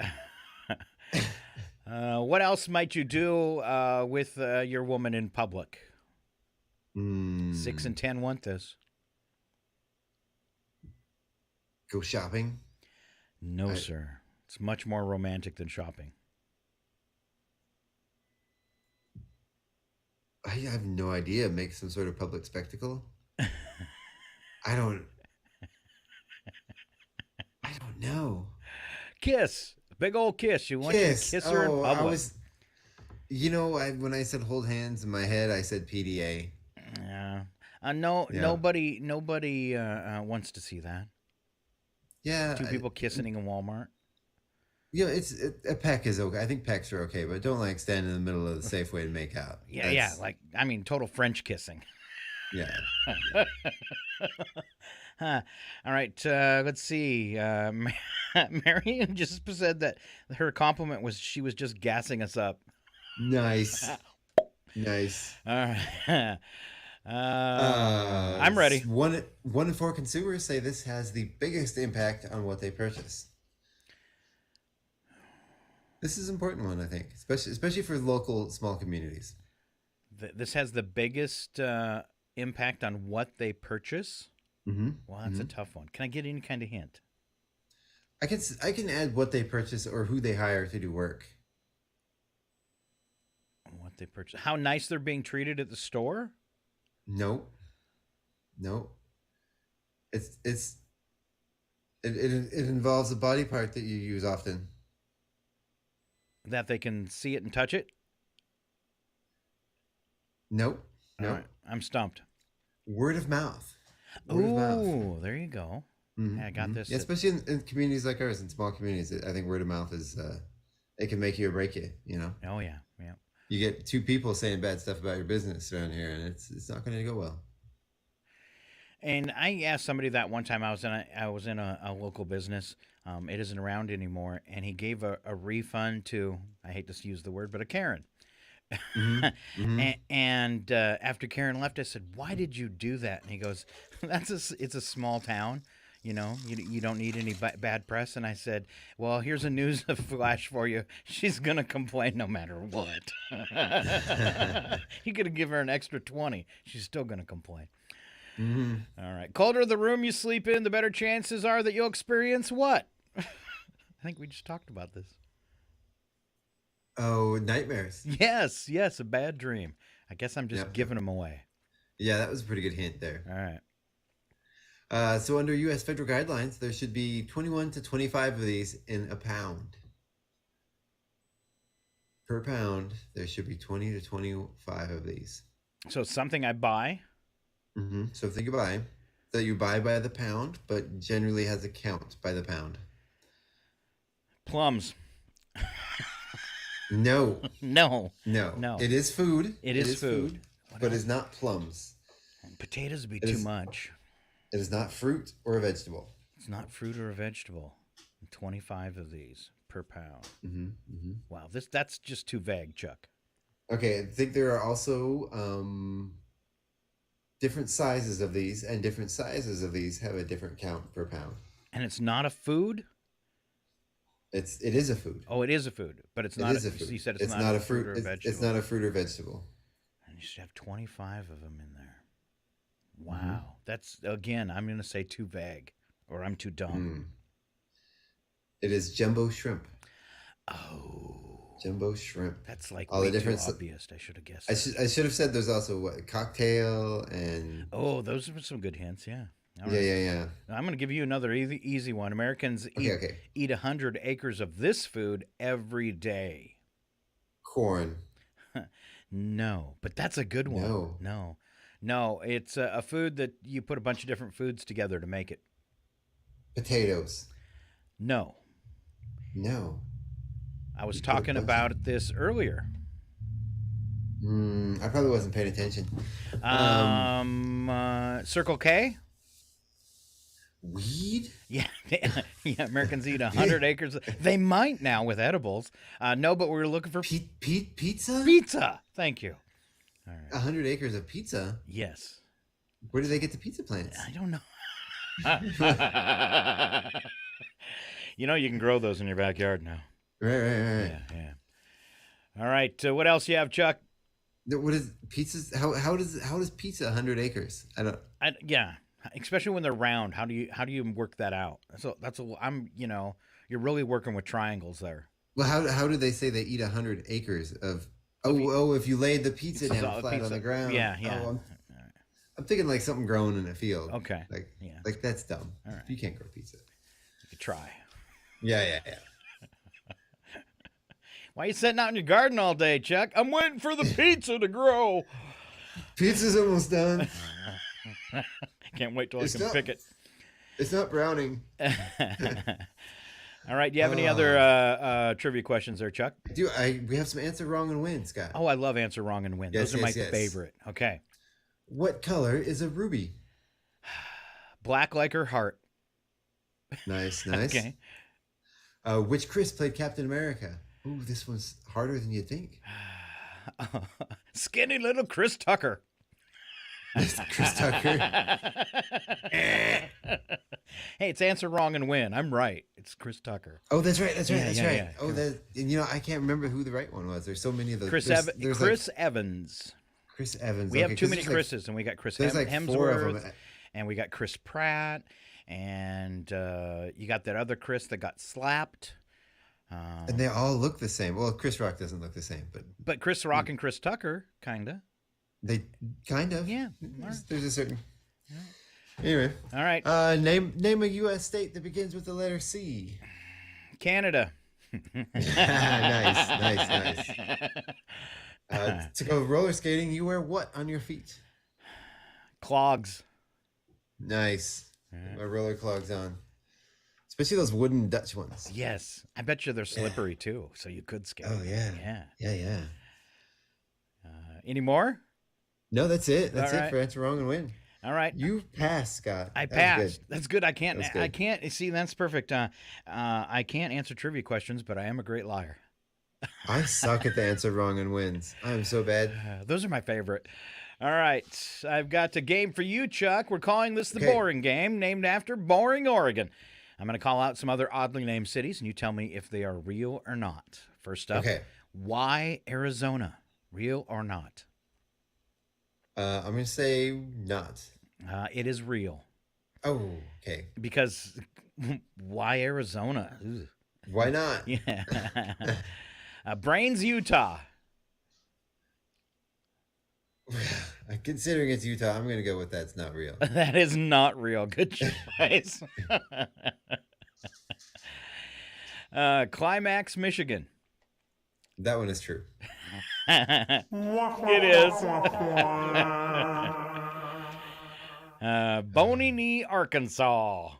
What else might you do with your woman in public? 6 in 10 want this. Go shopping? No, sir. It's much more romantic than shopping. I have no idea. Make some sort of public spectacle? I don't know. Kiss. Big old kiss. You want to kiss her in public. When I said hold hands in my head, I said PDA. Yeah. Nobody wants to see that. Yeah. 2 people kissing in Walmart. Yeah, a peck is okay. I think pecks are okay, but don't stand in the middle of the Safeway to make out. Yeah. Total French kissing. Yeah. All right, let's see. Marion just said that her compliment was she was just gassing us up. Nice. All right. I'm ready. 1 in 4 consumers say this has the biggest impact on what they purchase. This is an important one, I think, especially for local small communities. This has the biggest impact on what they purchase. Mm-hmm. Well, that's a tough one. Can I get any kind of hint? I can add what they purchase or who they hire to do work. What they purchase? How nice they're being treated at the store? No. It involves a body part that you use often. That they can see it and touch it? Nope. All right. I'm stumped. Word of mouth. Ooh, there you go. Mm-hmm. I got this. Yeah, especially in communities like ours, in small communities, I think word of mouth is it can make you or break you. Oh yeah. You get 2 people saying bad stuff about your business around here, and it's not going to go well. And I asked somebody that one time. I was in a local business. It isn't around anymore, and he gave a refund to, I hate to use the word, but a Karen. Mm-hmm. And after Karen left, I said, "Why did you do that?" And he goes, it's a small town. You know, you don't need any bad press. And I said, well, here's a news flash for you. She's going to complain no matter what. You could have given her an extra 20. She's still going to complain. Mm-hmm. All right. Colder the room you sleep in, the better chances are that you'll experience what? I think we just talked about this. Oh, nightmares. Yes, a bad dream. I guess I'm just giving them away. Yeah, that was a pretty good hint there. All right. So under U.S. federal guidelines, there should be 21 to 25 of these in a pound. Per pound, there should be 20 to 25 of these. So something I buy? Mm-hmm. So think about that you buy by the pound, but generally has a count by the pound. Plums. No. No. It is food. It is food. But it's not plums. And potatoes would be too much. It is not fruit or a vegetable. It's not fruit or a vegetable. 25 of these per pound. Mm-hmm. Mm-hmm. Wow, that's just too vague, Chuck. Okay, I think there are also different sizes of these, and different sizes of these have a different count per pound. And it's not a food? It is a food. Oh, it is a food, but it's not. It is a food. You said it's not a fruit fruit or a vegetable. It's not a fruit or vegetable. And you should have 25 of them in there. Wow, Mm-hmm. that's again. I'm going to say too vague, or I'm too dumb. It is jumbo shrimp. Oh, jumbo shrimp. That's like all way the different. Too obvious. I should have guessed. I should have said there's also what, cocktail and. Oh, those are some good hints. Yeah. All right. Yeah. I'm going to give you another easy one. Americans eat 100 acres of this food every day. Corn. No, but that's a good one. No. It's a food that you put a bunch of different foods together to make it. Potatoes. No. I was talking about this earlier. I probably wasn't paying attention. Circle K? Weed? Yeah, Americans eat 100 acres. They might now with edibles. No, but we were looking for pizza? Pizza. Thank you. All right. 100 acres of pizza? Yes. Where do they get the pizza plants? I don't know. You know, you can grow those in your backyard now. Right. Yeah. All right. What else you have, Chuck? What is pizzas? How does pizza 100 acres? Yeah. Especially when they're round, how do you work that out? So you're really working with triangles there. Well, how do they say they eat 100 acres of? If you laid the pizza down flat on the ground. Yeah. I'm thinking like something grown in a field. Okay. Like that's dumb. All right. You can't grow pizza. You could try. Yeah. Why are you sitting out in your garden all day, Chuck? I'm waiting for the pizza to grow. Pizza's almost done. Can't wait till I can pick it. It's not browning. All right. Do you have any other trivia questions there, Chuck? We have some answer wrong and win, Scott. Oh, I love answer wrong and win. Yes, Those are my favorite. Okay. What color is a ruby? Black like her heart. Nice. Okay. Which Chris played Captain America? Ooh, this one's harder than you think. Skinny little Chris Tucker. Chris Tucker. Hey, it's answer wrong and win. I'm right. It's Chris Tucker. Oh, that's right. That's right. Yeah. Oh, I can't remember who the right one was. There's so many of those. Chris Evans. Chris Evans. We have too many Chris's, and we got Chris Hemsworth, 4 of them. And we got Chris Pratt, and you got that other Chris that got slapped. And they all look the same. Well, Chris Rock doesn't look the same, but Chris Rock and Chris Tucker, kinda. They kind of. Yeah. There's a certain. Anyway. All right. Name a U.S. state that begins with the letter C. Canada. Nice. To go roller skating, you wear what on your feet? Clogs. Nice. My roller clogs on. Especially those wooden Dutch ones. Yes. I bet you they're slippery too, so you could skate. Oh, yeah. Yeah. Any more? No, that's it. That's All it right. for answer wrong and win. All right. You passed, Scott. I That was passed. good. That's good. I can't. That's good. I can't. See, that's perfect. I can't answer trivia questions, but I am a great liar. I suck at the answer wrong and wins. I'm so bad. Those are my favorite. All right. I've got a game for you, Chuck. We're calling this the Boring Game, named after Boring, Oregon. I'm going to call out some other oddly named cities, and you tell me if they are real or not. First up, why Arizona? Real or not? I'm going to say not. It is real. Oh, okay. Because why Arizona? Ugh. Why not? Yeah. Brains, Utah. Considering it's Utah, I'm going to go with that's not real. That is not real. Good choice. Climax, Michigan. That one is true. It is. Bony Knee, Arkansas.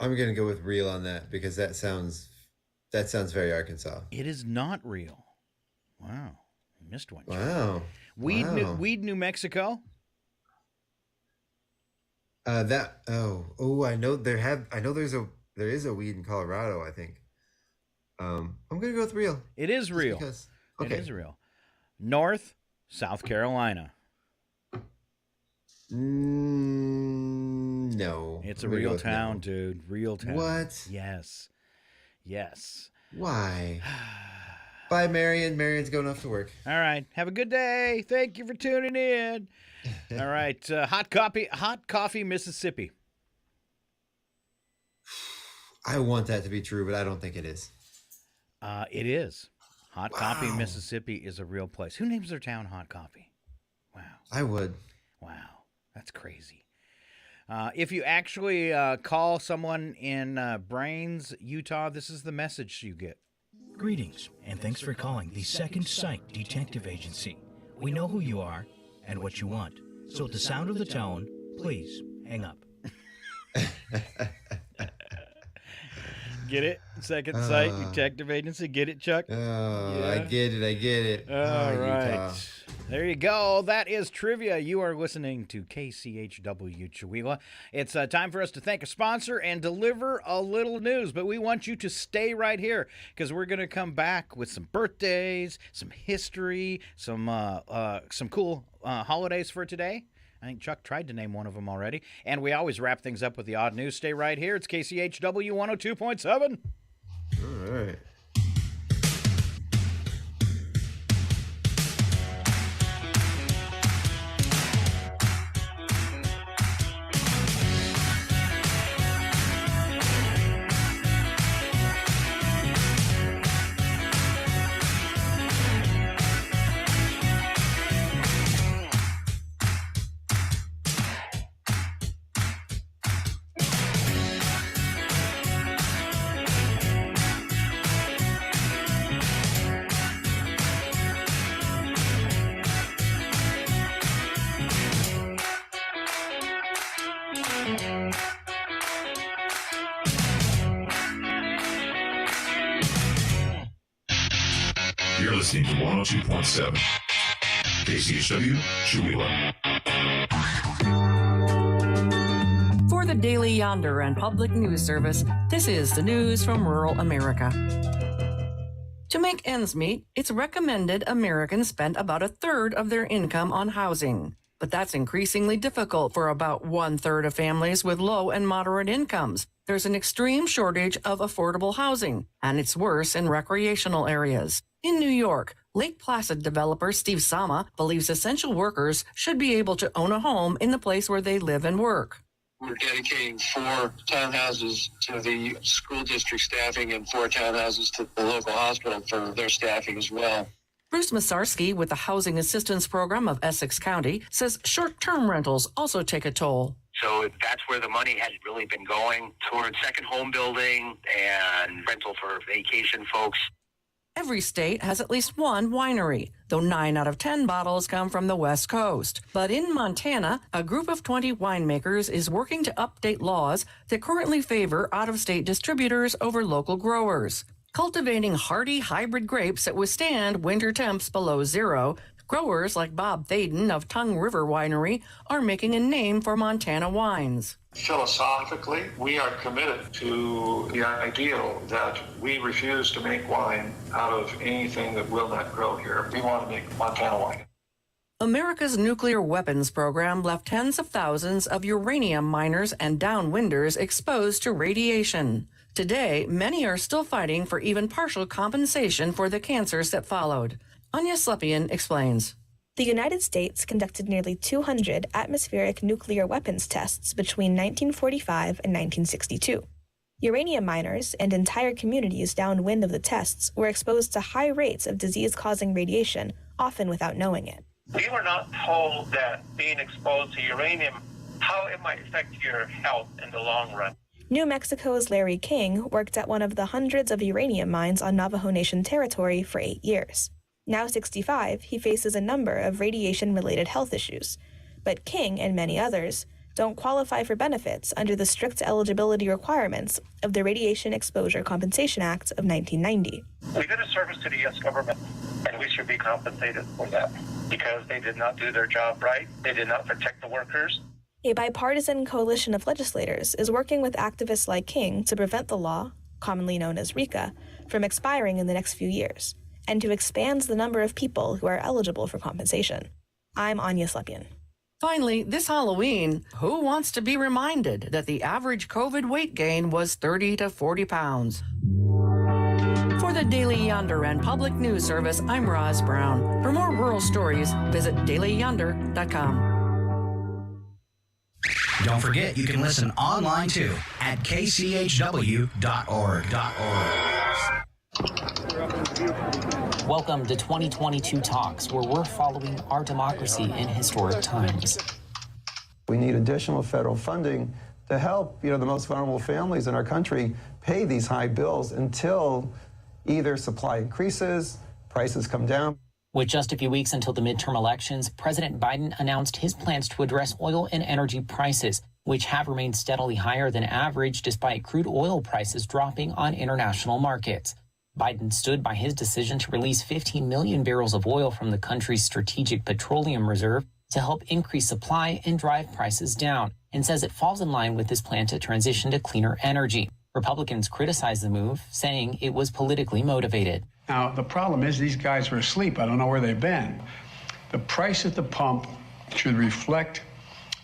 I'm going to go with real on that because that sounds very Arkansas. It is not real. Wow. You missed one. Wow. Weed, New Mexico. I know there is a weed in Colorado, I think. I'm going to go with real. It is real. Okay. It is real. North, South Carolina. No. It's a real town, dude. Real town. What? Yes. Why? Bye, Marion. Marion's going off to work. All right. Have a good day. Thank you for tuning in. All right. Hot coffee, Mississippi. I want that to be true, but I don't think it is. It is. Hot Coffee, Mississippi is a real place. Who names their town Hot Coffee? Wow. I would. Wow. That's crazy. If you actually call someone in Brains, Utah, this is the message you get. Greetings, and thanks for calling the Second Sight Detective Agency. We know who you are and what you want. So at the sound of the tone, please hang up. Get it? Second Sight Detective Agency. Get it, Chuck? I get it. All right. Utah. There you go. That is trivia. You are listening to KCHW Chihuahua. It's time for us to thank a sponsor and deliver a little news, but we want you to stay right here because we're going to come back with some birthdays, some history, some cool holidays for today. I think Chuck tried to name one of them already. And we always wrap things up with the odd news. Stay right here. It's KCHW 102.7. All right. You're listening to 102.7 KCHW Chihuahua. For the Daily Yonder and Public News Service, this is the news from rural America. To make ends meet, it's recommended Americans spend about a third of their income on housing. But that's increasingly difficult for about 1/3 of families with low and moderate incomes. There's an extreme shortage of affordable housing, and it's worse in recreational areas. In New York, Lake Placid developer Steve Sama believes essential workers should be able to own a home in the place where they live and work. We're dedicating 4 townhouses to the school district staffing and 4 townhouses to the local hospital for their staffing as well. Bruce Masarski with the Housing Assistance Program of Essex County says short-term rentals also take a toll. So that's where the money has really been going, towards second home building and rental for vacation folks. Every state has at least one winery, though 9 out of 10 bottles come from the West Coast. But in Montana, a group of 20 winemakers is working to update laws that currently favor out-of-state distributors over local growers. Cultivating hardy hybrid grapes that withstand winter temps below zero, growers like Bob Thaden of Tongue River Winery are making a name for Montana wines. Philosophically, we are committed to the ideal that we refuse to make wine out of anything that will not grow here. We want to make Montana wine. America's nuclear weapons program left tens of thousands of uranium miners and downwinders exposed to radiation. Today, many are still fighting for even partial compensation for the cancers that followed. Anya Slepian explains. The United States conducted nearly 200 atmospheric nuclear weapons tests between 1945 and 1962. Uranium miners and entire communities downwind of the tests were exposed to high rates of disease-causing radiation, often without knowing it. We were not told that being exposed to uranium, how it might affect your health in the long run. New Mexico's Larry King worked at one of the hundreds of uranium mines on Navajo Nation territory for 8 years. Now 65, he faces a number of radiation-related health issues. But King and many others don't qualify for benefits under the strict eligibility requirements of the Radiation Exposure Compensation Act of 1990. We did a service to the U.S. government, and we should be compensated for that because they did not do their job right. They did not protect the workers. A bipartisan coalition of legislators is working with activists like King to prevent the law, commonly known as RICA, from expiring in the next few years, and to expand the number of people who are eligible for compensation. I'm Anya Slepian. Finally, this Halloween, who wants to be reminded that the average COVID weight gain was 30 to 40 pounds? For the Daily Yonder and Public News Service, I'm Roz Brown. For more rural stories, visit dailyyonder.com. Don't forget, you can listen online too at kchw.org. Welcome to 2022 Talks, where we're following our democracy in historic times. We need additional federal funding to help, the most vulnerable families in our country pay these high bills until either supply increases, prices come down. With just a few weeks until the midterm elections, President Biden announced his plans to address oil and energy prices, which have remained steadily higher than average despite crude oil prices dropping on international markets. Biden stood by his decision to release 15 million barrels of oil from the country's strategic petroleum reserve to help increase supply and drive prices down, and says it falls in line with his plan to transition to cleaner energy. Republicans criticized the move, saying it was politically motivated. Now, the problem is these guys were asleep. I don't know where they've been. The price at the pump should reflect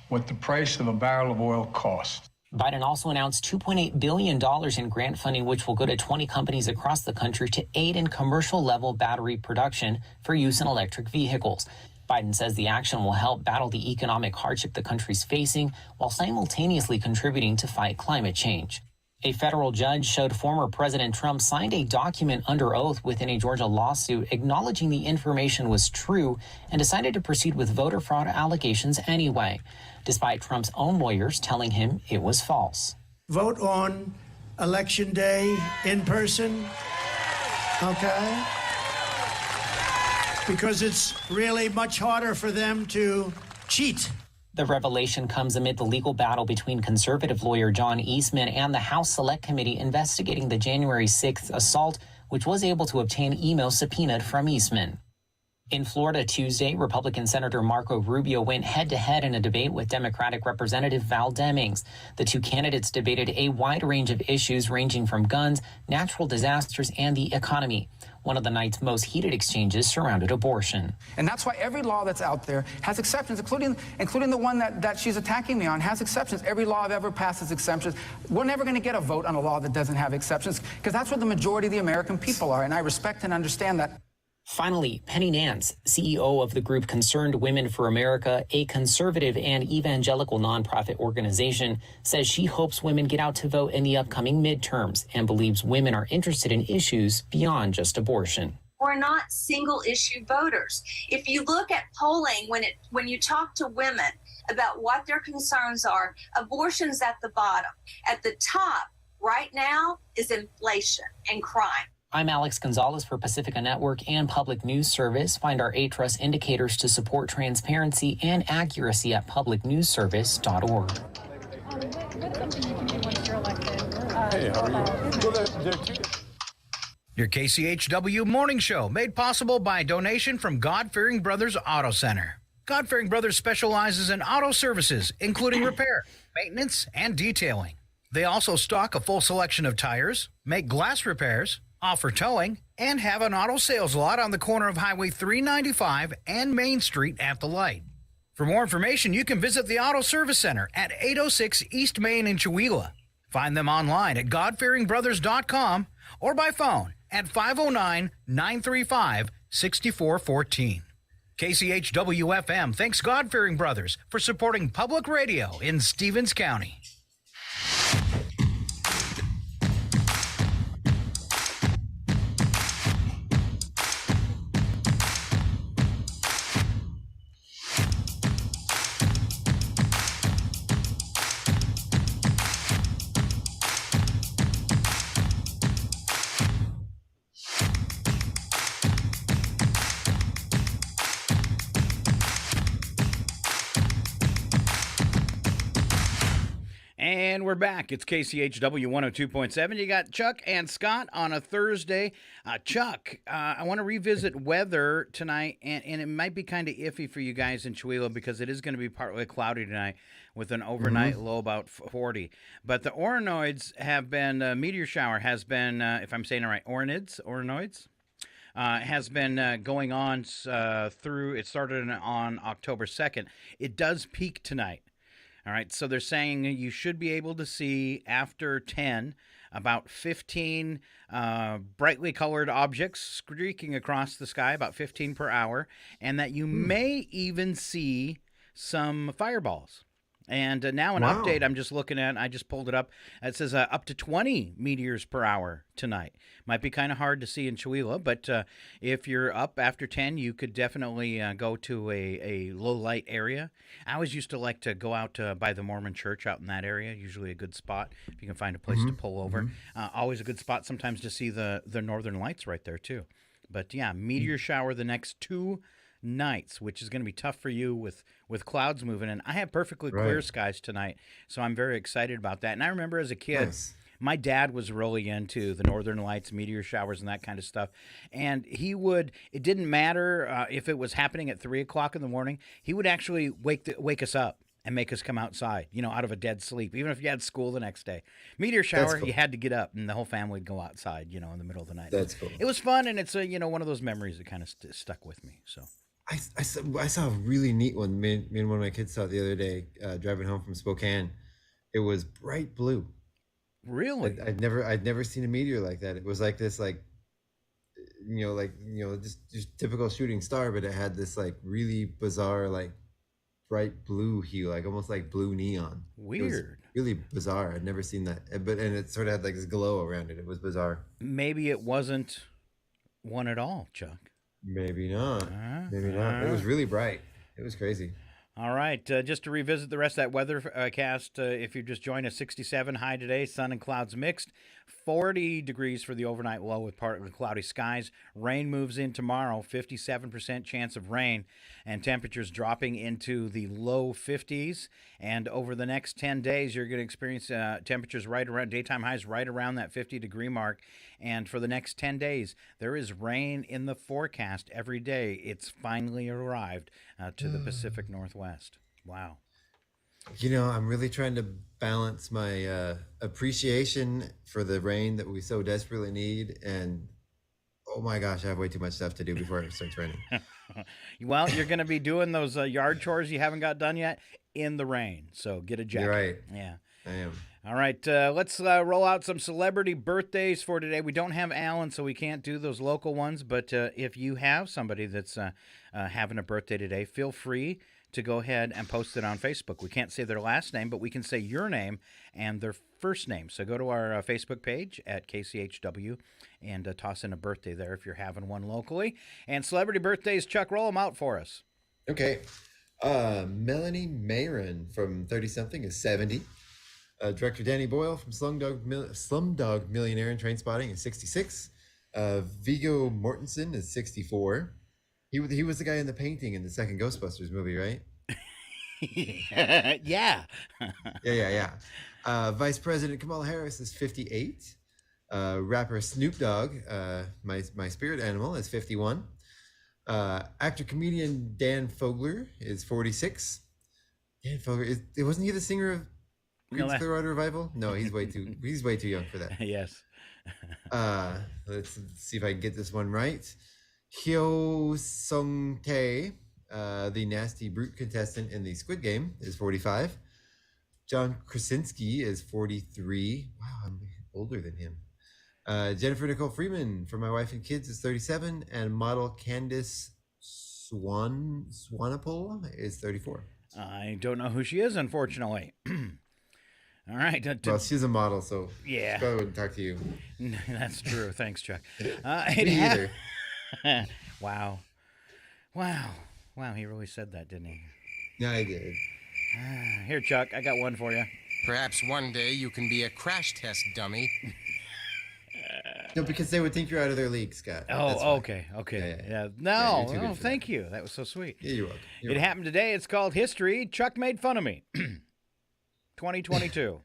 what the price of a barrel of oil costs. Biden also announced $2.8 billion in grant funding, which will go to 20 companies across the country to aid in commercial-level battery production for use in electric vehicles. Biden says the action will help battle the economic hardship the country's facing while simultaneously contributing to fight climate change. A federal judge showed former President Trump signed a document under oath within a Georgia lawsuit acknowledging the information was true and decided to proceed with voter fraud allegations anyway, despite Trump's own lawyers telling him it was false. Vote on Election Day in person, okay? Because it's really much harder for them to cheat. The revelation comes amid the legal battle between conservative lawyer John Eastman and the House Select Committee investigating the January 6th assault, which was able to obtain emails subpoenaed from Eastman. In Florida Tuesday, Republican Senator Marco Rubio went head-to-head in a debate with Democratic Representative Val Demings. The two candidates debated a wide range of issues ranging from guns, natural disasters, and the economy. One of the night's most heated exchanges surrounded abortion. And that's why every law that's out there has exceptions, including the one that she's attacking me on has exceptions. Every law I've ever passed has exceptions. We're never going to get a vote on a law that doesn't have exceptions because that's where the majority of the American people are, and I respect and understand that. Finally, Penny Nance, CEO of the group Concerned Women for America, a conservative and evangelical nonprofit organization, says she hopes women get out to vote in the upcoming midterms and believes women are interested in issues beyond just abortion. We're not single issue voters. If you look at polling, when you talk to women about what their concerns are, abortion's at the bottom. At the top right now is inflation and crime. I'm Alex Gonzalez for Pacifica Network and Public News Service. Find our A-Trust indicators to support transparency and accuracy at publicnewsservice.org. Hey, how are you? Your KCHW Morning Show, made possible by a donation from God-Fearing Brothers Auto Center. God-Fearing Brothers specializes in auto services, including repair, maintenance, and detailing. They also stock a full selection of tires, make glass repairs, offer towing, and have an auto sales lot on the corner of Highway 395 and Main Street at the light. For more information, you can visit the Auto Service Center at 806 East Main in Chewelah. Find them online at godfearingbrothers.com or by phone at 509-935-6414. KCHW FM thanks God-Fearing Brothers for supporting public radio in Stevens County. And we're back. It's KCHW 102.7. You got Chuck and Scott on a Thursday. Chuck, I want to revisit weather tonight, and it might be kind of iffy for you guys in Chewelah because it is going to be partly cloudy tonight with an overnight low about 40. But the Orinoids have been, meteor shower has been, if I'm saying it right, Orinoids? Has been going on through, it started on October 2nd. It does peak tonight. All right, so they're saying you should be able to see after 10 about 15 brightly colored objects streaking across the sky, about 15 per hour, and that you may even see some fireballs. And now an update I'm just looking at, I just pulled it up. It says up to 20 meteors per hour tonight. Might be kind of hard to see in Chewelah, but if you're up after 10, you could definitely go to a low light area. I always used to like to go out by the Mormon church out in that area, usually a good spot if you can find a place to pull over. Always a good spot sometimes to see the northern lights right there too. But yeah, meteor shower the next 2 nights, which is going to be tough for you with clouds moving in. I have perfectly clear skies tonight, so I'm very excited about that. And I remember as a kid, my dad was really into the northern lights, meteor showers, and that kind of stuff. And it didn't matter if it was happening at 3 o'clock in the morning, he would actually wake us up and make us come outside, out of a dead sleep, even if you had school the next day. Meteor shower, you had to get up, and the whole family would go outside, in the middle of the night. That's cool. It was fun, and it's one of those memories that kind of stuck with me. So. I saw a really neat one. Me and one of my kids saw it the other day, driving home from Spokane. It was bright blue. Really? I'd never seen a meteor like that. It was like this, just typical shooting star, but it had this really bizarre, bright blue hue, almost like blue neon. Weird. Really bizarre. I'd never seen that. And it sort of had this glow around it. It was bizarre. Maybe it wasn't one at all, Chuck. Maybe not. Maybe not. It was really bright. It was crazy. All right. Just to revisit the rest of that weather cast, if you just joined us, 67 high today, sun and clouds mixed. 40 degrees for the overnight low with partly cloudy skies. Rain moves in tomorrow, 57% chance of rain, and temperatures dropping into the low 50s. And over the next 10 days, you're going to experience temperatures right around, daytime highs right around that 50-degree mark. And for the next 10 days, there is rain in the forecast every day. It's finally arrived to the Pacific Northwest. Wow. I'm really trying to balance my appreciation for the rain that we so desperately need, and oh my gosh, I have way too much stuff to do before it starts raining. Well, you're going to be doing those yard chores you haven't got done yet in the rain, so get a jacket. You're right. Yeah. I am. All right, let's roll out some celebrity birthdays for today. We don't have Alan, so we can't do those local ones, but if you have somebody that's having a birthday today, feel free to go ahead and post it on Facebook. We can't say their last name, but we can say your name and their first name. So go to our Facebook page at KCHW and toss in a birthday there if you're having one locally. And celebrity birthdays, Chuck, roll them out for us. Okay. Melanie Mayron from 30-something is 70. Director Danny Boyle from Slumdog Millionaire and Trainspotting is 66. Viggo Mortensen is 64. He was the guy in the painting in the second Ghostbusters movie, right? Yeah. Yeah. Vice President Kamala Harris is 58. Rapper Snoop Dogg, my spirit animal, is 51. Actor-comedian Dan Fogler is 46. Dan Fogler, wasn't he the singer of Creed's Clearwater Revival? No, he's way too young for that. Yes. Let's see if I can get this one right. Hyo Sung Tae, the nasty brute contestant in the Squid Game, is 45. John Krasinski is 43. Wow, I'm older than him. Jennifer Nicole Freeman from My Wife and Kids is 37, and model Candice Swanepoel is 34. I don't know who she is, unfortunately. All right. Well, she's a model, so yeah, she probably wouldn't talk to you. That's true. Thanks, Chuck. Me either. Wow. He really said that, didn't he? Yeah, I did. Here, Chuck, I got one for you. Perhaps one day you can be a crash test dummy. No, because they would think you're out of their league, Scott. Oh, okay. Yeah. No, you're too good for thank you. That was so sweet. Yeah, you're welcome. It happened today. It's called History. Chuck made fun of me. 2022. All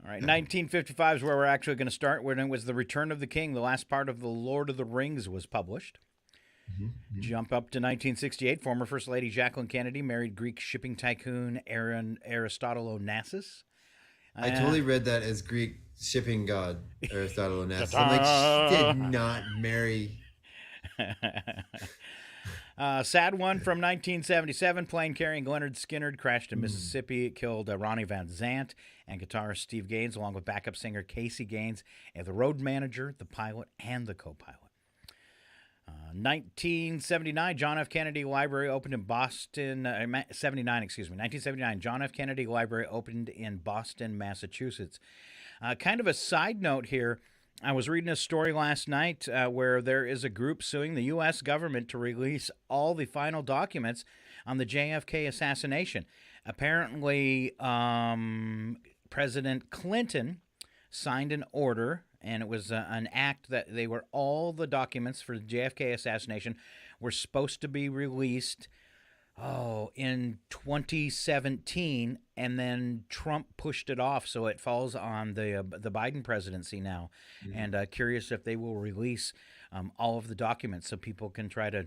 right, 1955 is where we're actually going to start, when it was The Return of the King. The last part of The Lord of the Rings was published. Jump up to 1968. Former First Lady Jacqueline Kennedy married Greek shipping tycoon Aristotle Onassis. I totally read that as Greek shipping god Aristotle Onassis. I'm like, she did not marry. Sad one from 1977. Plane carrying Leonard Skinner crashed in Mississippi. It killed Ronnie Van Zant and guitarist Steve Gaines, along with backup singer Casey Gaines, and the road manager, the pilot, and the co-pilot. 1979, John F. Kennedy Library opened in Boston. 1979, John F. Kennedy Library opened in Boston, Massachusetts. Kind of a side note here. I was reading a story last night where there is a group suing the U.S. government to release all the final documents on the JFK assassination. Apparently, President Clinton signed an order, and it was an act that all the documents for the JFK assassination were supposed to be released in 2017, and then Trump pushed it off, so it falls on the Biden presidency now. And curious if they will release all of the documents so people can try to,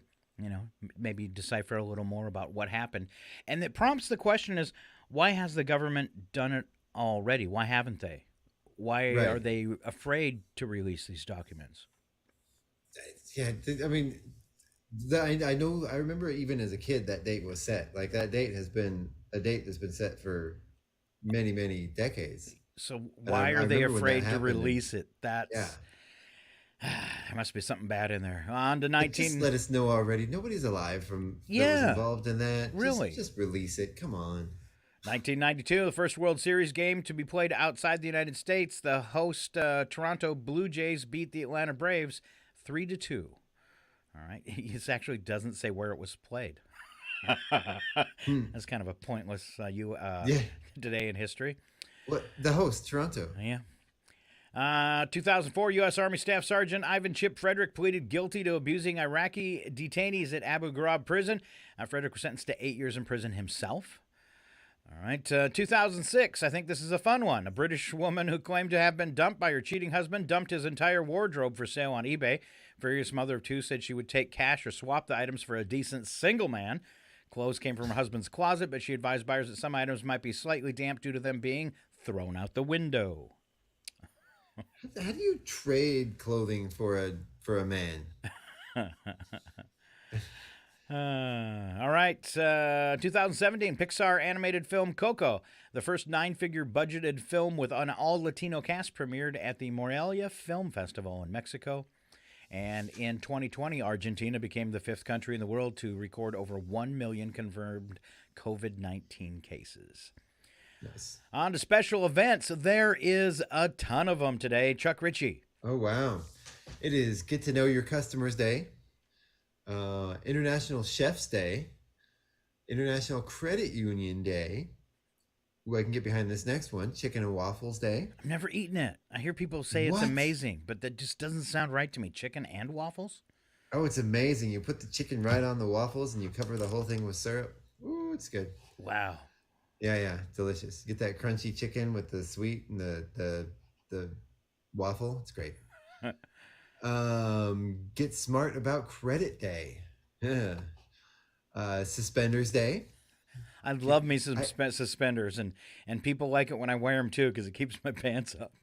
maybe decipher a little more about what happened. And it prompts the question is, why has the government done it already? Why haven't they? Why are they afraid to release these documents? Yeah, I mean, I know. I remember even as a kid that date was set. Like that date has been a date that's been set for many, many decades. So why are they afraid to release it? That's there must be something bad in there. On to 19. Just let us know already. Nobody's alive from that was involved in that. Really? Just release it. Come on. 1992, the first World Series game to be played outside the United States. The host Toronto Blue Jays beat the Atlanta Braves 3-2. All right. It actually doesn't say where it was played. That's kind of a pointless today in history. What? The host, Toronto. Yeah. 2004, U.S. Army Staff Sergeant Ivan Chip Frederick pleaded guilty to abusing Iraqi detainees at Abu Ghraib prison. Frederick was sentenced to 8 years in prison himself. All right, 2006, I think this is a fun one. A British woman who claimed to have been dumped by her cheating husband dumped his entire wardrobe for sale on eBay. Furious mother of two said she would take cash or swap the items for a decent single man. Clothes came from her husband's closet, but she advised buyers that some items might be slightly damp due to them being thrown out the window. How do you trade clothing for a man? All right, 2017, Pixar animated film Coco, the first 9-figure budgeted film with an all-Latino cast, premiered at the Morelia Film Festival in Mexico. And in 2020, Argentina became the 5th country in the world to record over 1 million confirmed COVID-19 cases. Nice. On to special events. There is a ton of them today. Chuck Ritchie. Oh, wow. It is Get to Know Your Customers Day. International Chef's Day, International Credit Union Day. Ooh, I can get behind this next one, Chicken and Waffles Day. I've never eaten it. I hear people say it's amazing, but that just doesn't sound right to me. Chicken and waffles? Oh, it's amazing. You put the chicken right on the waffles and you cover the whole thing with syrup. Ooh, it's good. Wow. Yeah, delicious. Get that crunchy chicken with the sweet and the waffle. It's great. Get smart about credit day. Yeah. Suspenders day. I love me some suspenders, and people like it when I wear them too because it keeps my pants up.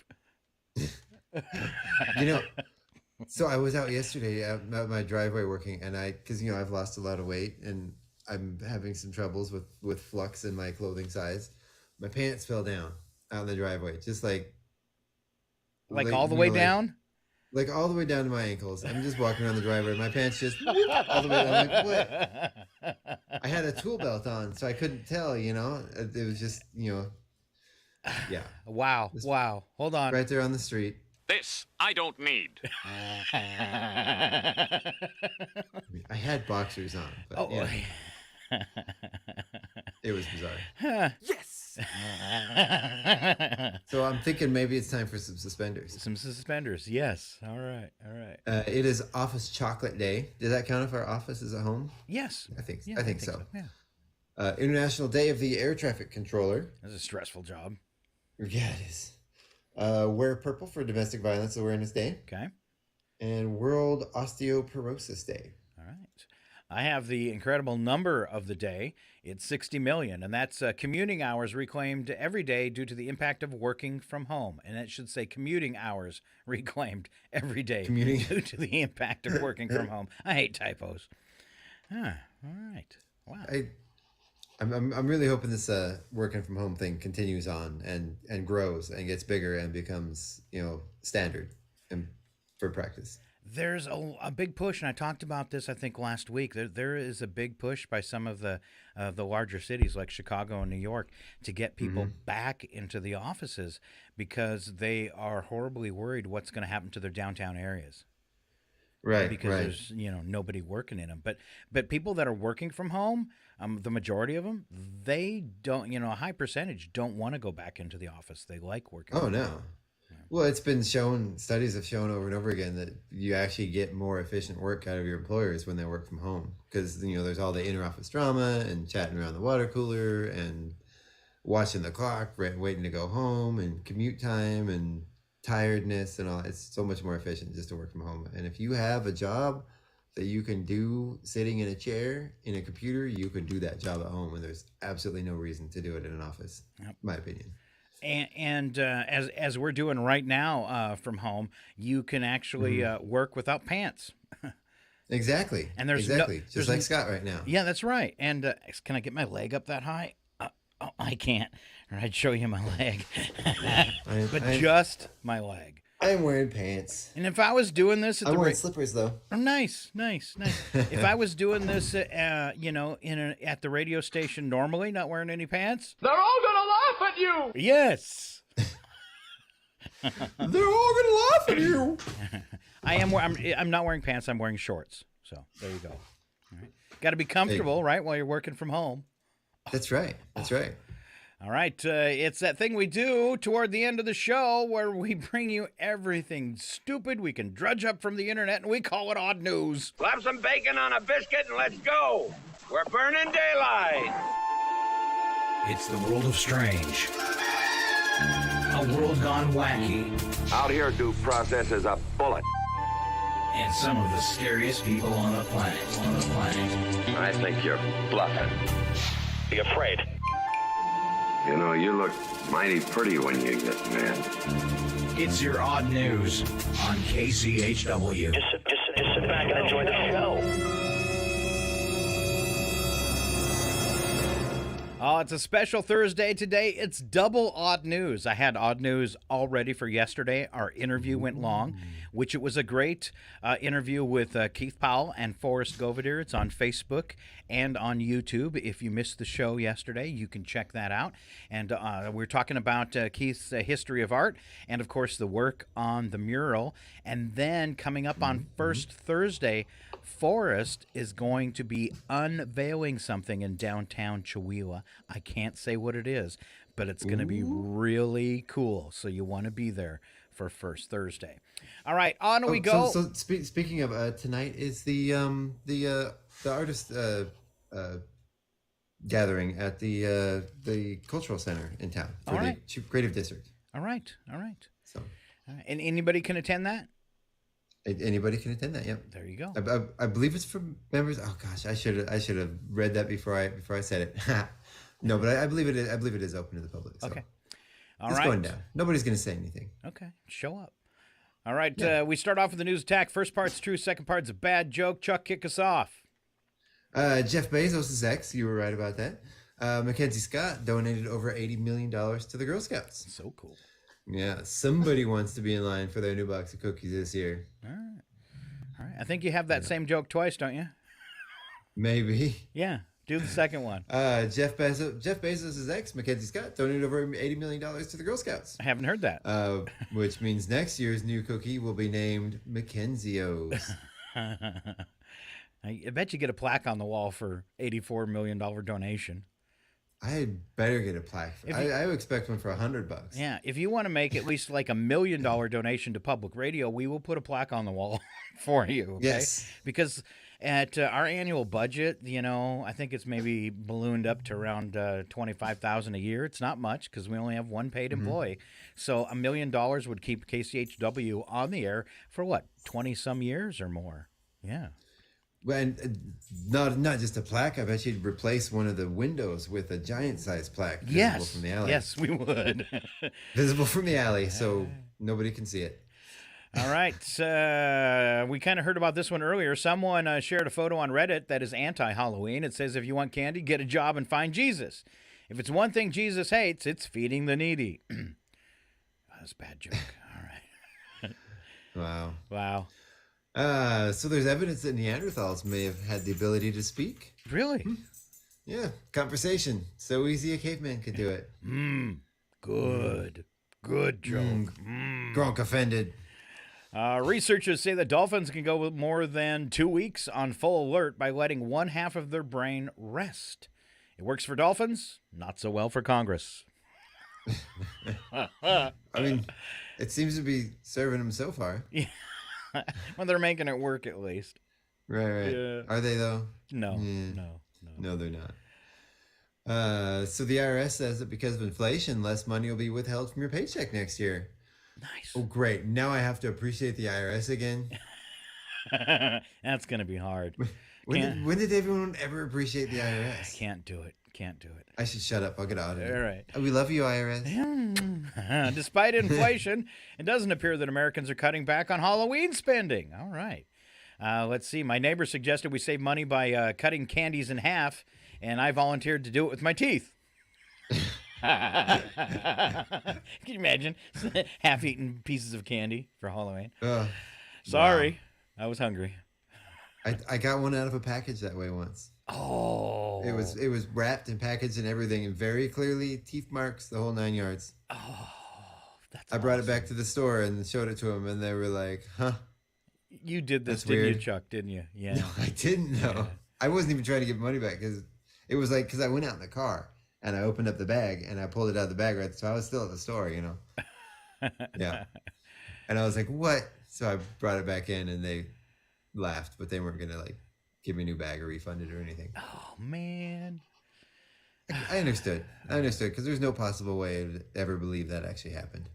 You know, so I was out yesterday at my driveway working, and because I've lost a lot of weight, and I'm having some troubles with flux in my clothing size. My pants fell down out in the driveway, just like all the way down. Like all the way down to my ankles. I'm just walking around the driveway. My pants just all the way down. I'm like, what? I had a tool belt on, so I couldn't tell, It was just, yeah. Wow. Wow. Hold on. Right there on the street. This I don't need. I had boxers on, but it was bizarre. Yes. So I'm thinking maybe it's time for some suspenders. Some suspenders, yes. All right. It is Office Chocolate Day. Does that count if our office is at home? Yes. I think so. Yeah. International Day of the Air Traffic Controller. That's a stressful job. Yeah, it is. Wear purple for Domestic Violence Awareness Day. Okay. And World Osteoporosis Day. All right. I have the incredible number of the day. It's 60 million, and that's commuting hours reclaimed every day due to the impact of working from home. And it should say commuting hours reclaimed every day due to the impact of working from home. I hate typos. All right. Wow. I'm really hoping this working from home thing continues on and grows and gets bigger and becomes standard and for practice. There's a big push, and I talked about this I think last week. There is a big push by some of the larger cities like Chicago and New York to get people back into the offices because they are horribly worried what's going to happen to their downtown areas. Right. Because there's nobody working in them. But people that are working from home, the majority of them, they don't. A high percentage don't want to go back into the office. They like working. Oh no. Well, it's been shown, studies have shown over and over again that you actually get more efficient work out of your employers when they work from home because, there's all the inter-office drama and chatting around the water cooler and watching the clock, waiting to go home and commute time and tiredness and all. It's so much more efficient just to work from home. And if you have a job that you can do sitting in a chair in a computer, you can do that job at home and there's absolutely no reason to do it in an office, in my opinion. And as we're doing right now from home, you can actually work without pants. Exactly. And there's just like Scott right now. Yeah, that's right. And can I get my leg up that high? I can't. Or I'd show you my leg, just my leg. I'm wearing pants. And if I was doing this, I'm wearing slippers though. Oh, nice. If I was doing this, at the radio station normally, not wearing any pants, They're all gonna laugh at you. Yes. They're all gonna laugh at you. I'm not wearing pants. I'm wearing shorts. So there you go. All right. Got to be comfortable, right, while you're working from home. That's right. All right, it's that thing we do toward the end of the show where we bring you everything stupid we can drudge up from the internet, and we call it Odd News. Slap some bacon on a biscuit and let's go. We're burning daylight. It's the world of strange. A world gone wacky. Out here, due process is a bullet. And some of the scariest people on the planet. I think you're bluffing. Be afraid. You look mighty pretty when you get mad. It's your Odd News on KCHW. Just sit back and enjoy the show. Oh, it's a special Thursday today. It's double Odd News. I had Odd News all ready for yesterday. Our interview went long, which it was a great interview with Keith Powell and Forrest Goveder. It's on Facebook and on YouTube. If you missed the show yesterday, you can check that out. And we're talking about Keith's history of art and, of course, the work on the mural. And then coming up on First Thursday, Forrest is going to be unveiling something in downtown Chewelah. I can't say what it is, but it's going to be really cool. So you want to be there for First Thursday. All right, on we go. So speaking of tonight is the artist gathering at the cultural center in town for the creative district. All right. So, and anybody can attend that. Anybody can attend that. Yep. There you go. I believe it's for members. Oh gosh, I should have read that before I said it. No, but I believe it is. I believe it is open to the public. So. Okay. It's going down. Nobody's going to say anything. Okay. Show up. All right, we start off with the news attack. First part's true, second part's a bad joke. Chuck, kick us off. Jeff Bezos' ex, you were right about that. Mackenzie Scott donated over $80 million to the Girl Scouts. So cool. Yeah, somebody wants to be in line for their new box of cookies this year. All right. I think you have that same joke twice, don't you? Maybe. Yeah, do the second one. Jeff Bezos' ex, Mackenzie Scott, donated over $80 million to the Girl Scouts. I haven't heard that. Which means next year's new cookie will be named Mackenzio's. I bet you get a plaque on the wall for $84 million donation. I better get a plaque. I would expect one for $100. Yeah, if you want to make at least like $1 million donation to public radio, we will put a plaque on the wall for you. Okay? Yes, because at our annual budget, I think it's maybe ballooned up to around $25,000 a year. It's not much because we only have one paid employee. So $1 million would keep KCHW on the air for what, 20 some years or more? Yeah. And not just a plaque. I bet you'd replace one of the windows with a giant-sized plaque visible from the alley. Yes, we would. Visible from the alley, so nobody can see it. All right. We kind of heard about this one earlier. Someone shared a photo on Reddit that is anti-Halloween. It says, if you want candy, get a job and find Jesus. If it's one thing Jesus hates, it's feeding the needy. That's a bad joke. All right. Wow. So there's evidence that Neanderthals may have had the ability to speak. Really? Yeah. Conversation. So easy a caveman could do it. Good. Good joke. Gronk offended. Researchers say that dolphins can go more than 2 weeks on full alert by letting one half of their brain rest. It works for dolphins, not so well for Congress. I mean, it seems to be serving them so far. Yeah. Well, they're making it work at least. Right. Yeah. Are they, though? No, No, they're not. So the IRS says that because of inflation, less money will be withheld from your paycheck next year. Nice. Oh, great. Now I have to appreciate the IRS again. That's going to be hard. When did everyone ever appreciate the IRS? Can't do it. I should shut up. I'll get out of it. All right. We love you, IRS. Despite inflation, it doesn't appear that Americans are cutting back on Halloween spending. All right. Let's see. My neighbor suggested we save money by cutting candies in half, and I volunteered to do it with my teeth. Can you imagine half-eaten pieces of candy for Halloween? Sorry. Wow. I was hungry. I got one out of a package that way once. Oh. It was wrapped and packaged and everything, and very clearly teeth marks, the whole 9 yards. Oh, that's I brought it back to the store and showed it to them, and they were like, "Huh." You did this, That's didn't weird. you, Chuck? Didn't you? Yeah. No, I didn't know. Yeah. I wasn't even trying to give money back because it was like, because I went out in the car and I opened up the bag and I pulled it out of the bag right. So I was still at the store, Yeah. And I was like, "What?" So I brought it back in and they laughed, but they weren't gonna like give me a new bag or refund it or anything. Oh man. I understood because there's no possible way to ever believe that actually happened.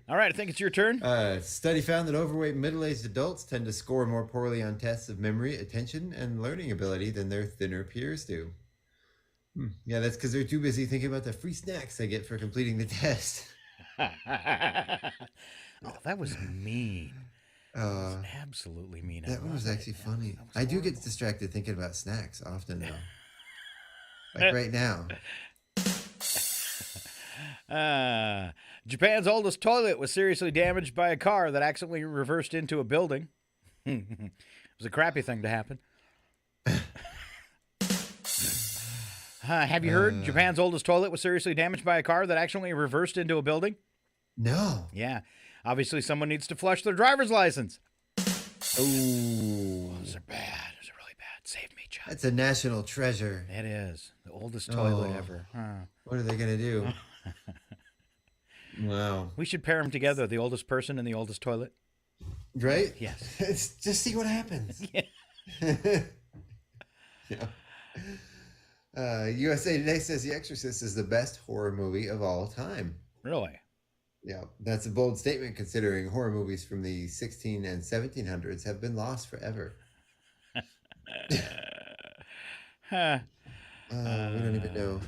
All right, I think it's your turn. Study found that overweight middle-aged adults tend to score more poorly on tests of memory, attention, and learning ability than their thinner peers do. Yeah, that's because they're too busy thinking about the free snacks they get for completing the test. Oh, that was mean. That was absolutely mean. That one was actually funny. I do get distracted thinking about snacks often, though. Like right now. Japan's oldest toilet was seriously damaged by a car that accidentally reversed into a building. It was a crappy thing to happen. Have you heard? Japan's oldest toilet was seriously damaged by a car that accidentally reversed into a building? No. Yeah. Obviously, someone needs to flush their driver's license. Oh. Those are bad. Those are really bad. Save me, Chuck. That's a national treasure. It is. The oldest toilet ever. What are they going to do? Wow. We should pair them together, the oldest person and the oldest toilet. Right? Yes. Just see what happens. Yeah. USA Today says The Exorcist is the best horror movie of all time. Really? Yeah, that's a bold statement considering horror movies from the 16 and 1700s have been lost forever. We don't even know.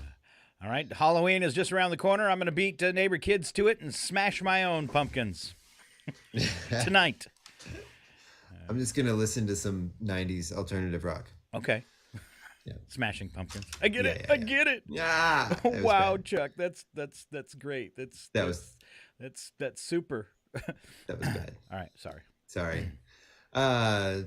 All right, Halloween is just around the corner. I'm going to beat neighbor kids to it and smash my own pumpkins tonight. I'm just going to listen to some 90s alternative rock. Okay. Yeah. Smashing pumpkins. I get it. Yeah, I get it. Yeah. Wow, Chuck. That's great. That's super. That was bad. All right, sorry. Sorry. What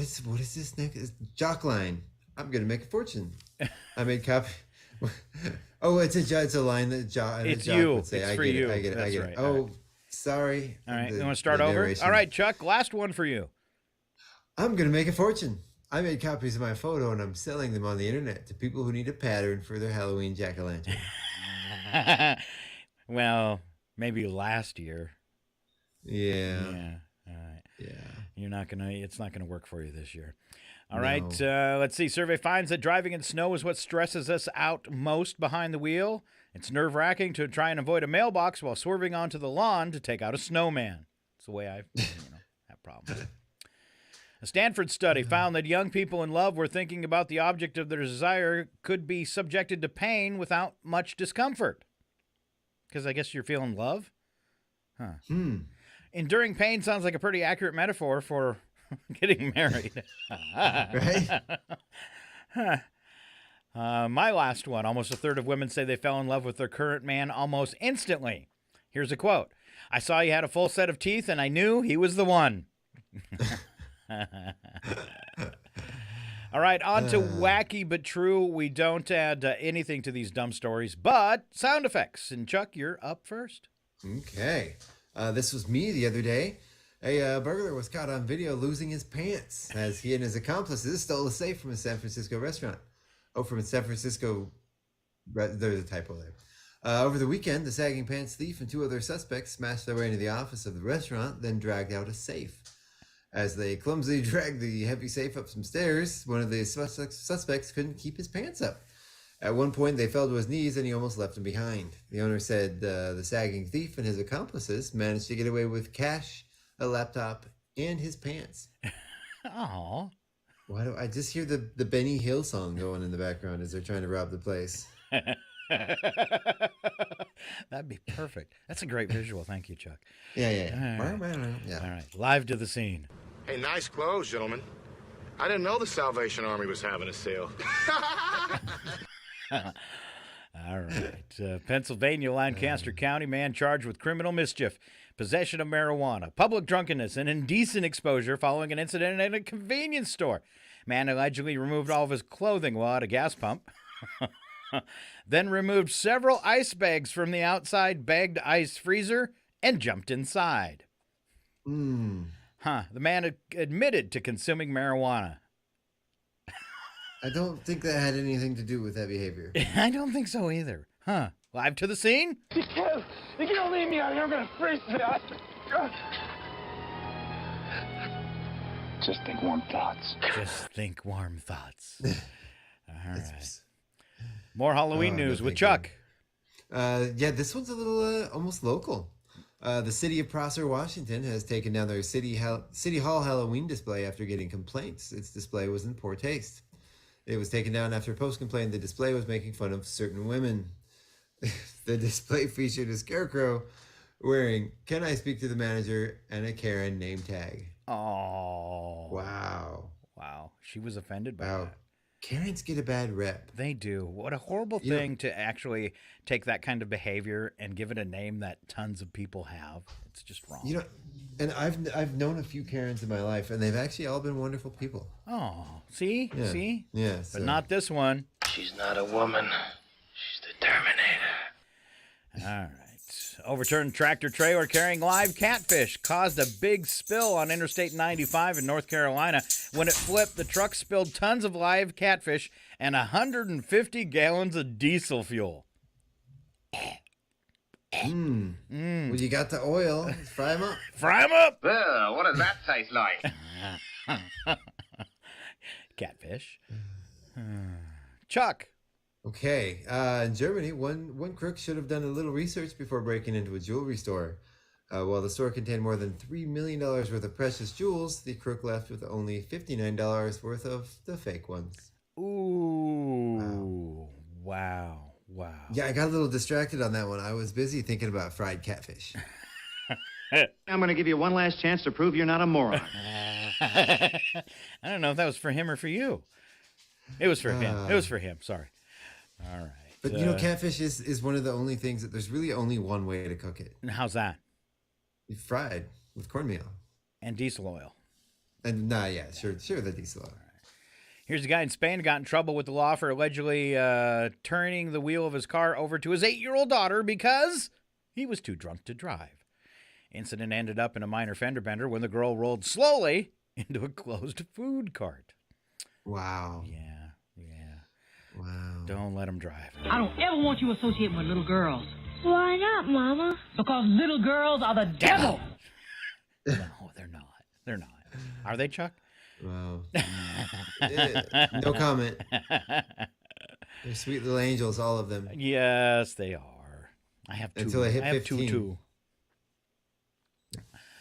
is this next? It's Jockline. I'm gonna make a fortune. I made copy. Oh, it's a line that Jock. It's Jock you. Would say. It's I for get you. It. I get it. That's I get right. it. Oh, sorry. All right. The- You want to start the over? narration. All right, Chuck. Last one for you. I'm gonna make a fortune. I made copies of my photo and I'm selling them on the internet to people who need a pattern for their Halloween jack-o'-lantern. Well, maybe last year. Yeah. Yeah. All right. Yeah. It's not gonna work for you this year. All No. right. Let's see. Survey finds that driving in snow is what stresses us out most behind the wheel. It's nerve-wracking to try and avoid a mailbox while swerving onto the lawn to take out a snowman. It's the way I have problems. A Stanford study found that young people in love were thinking about the object of their desire could be subjected to pain without much discomfort. Because I guess you're feeling love? Huh. Enduring pain sounds like a pretty accurate metaphor for getting married. Right? My last one. Almost a third of women say they fell in love with their current man almost instantly. Here's a quote. I saw he had a full set of teeth and I knew he was the one. All right, on to wacky but true. We don't add anything to these dumb stories, but sound effects. And Chuck, you're up first. Okay. This was me the other day. A burglar was caught on video losing his pants as he and his accomplices stole a safe from a San Francisco restaurant. Oh, from a San Francisco... There's a typo there. Over the weekend, the sagging pants thief and two other suspects smashed their way into the office of the restaurant, then dragged out a safe. As they clumsily dragged the heavy safe up some stairs, one of the suspects couldn't keep his pants up. At one point, they fell to his knees and he almost left them behind. The owner said the sagging thief and his accomplices managed to get away with cash, a laptop, and his pants. Aw. Why do I just hear the Benny Hill song going in the background as they're trying to rob the place? That'd be perfect. That's a great visual. Thank you, Chuck. Yeah. All right. Live to the scene. Hey, nice clothes, gentlemen. I didn't know the Salvation Army was having a sale. All right. Pennsylvania, Lancaster County, man charged with criminal mischief, possession of marijuana, public drunkenness, and indecent exposure following an incident at a convenience store. Man allegedly removed all of his clothing while at a gas pump. Then removed several ice bags from the outside bagged ice freezer and jumped inside. The man admitted to consuming marijuana. I don't think that had anything to do with that behavior. I don't think so either. Live to the scene? You can't leave me out here. I'm going to freeze to death. Just think warm thoughts. Just think warm thoughts. All right. More Halloween news with Chuck. Yeah, this one's a little almost local. The city of Prosser, Washington, has taken down their City Hall Halloween display after getting complaints. Its display was in poor taste. It was taken down after a post complained the display was making fun of certain women. The display featured a scarecrow wearing "Can I speak to the manager?" and a Karen name tag. Oh. Wow. She was offended by that. Karens get a bad rep. They do. What a horrible thing to actually take that kind of behavior and give it a name that tons of people have. It's just wrong. And I've known a few Karens in my life, and they've actually all been wonderful people. Oh, see? Yeah. See? Yeah. But not this one. She's not a woman. She's the Terminator. All right. Overturned tractor trailer carrying live catfish caused a big spill on Interstate 95 in North Carolina. When it flipped, the truck spilled tons of live catfish and 150 gallons of diesel fuel. Well, you got the oil. Let's fry them up. Fry them up! Well, what does that taste like? Catfish. Chuck. Okay. In Germany, one crook should have done a little research before breaking into a jewelry store. While the store contained more than $3 million worth of precious jewels, the crook left with only $59 worth of the fake ones. Ooh. Wow. Yeah, I got a little distracted on that one. I was busy thinking about fried catfish. I'm going to give you one last chance to prove you're not a moron. I don't know if that was for him or for you. It was for him. It was for him. Sorry. All right. But catfish is one of the only things that there's really only one way to cook it. And how's that? You fried with cornmeal. And diesel oil. And sure, the diesel oil. Here's a guy in Spain who got in trouble with the law for allegedly turning the wheel of his car over to his 8-year-old daughter because he was too drunk to drive. Incident ended up in a minor fender bender when the girl rolled slowly into a closed food cart. Wow. Yeah. Wow. Don't let him drive. I don't ever want you associating with little girls. Why not, Mama? Because little girls are the devil. No, they're not. They're not. Are they, Chuck? Wow. No comment. They're sweet little angels, all of them. Yes, they are. I have two. Until I hit 15. I have two, too.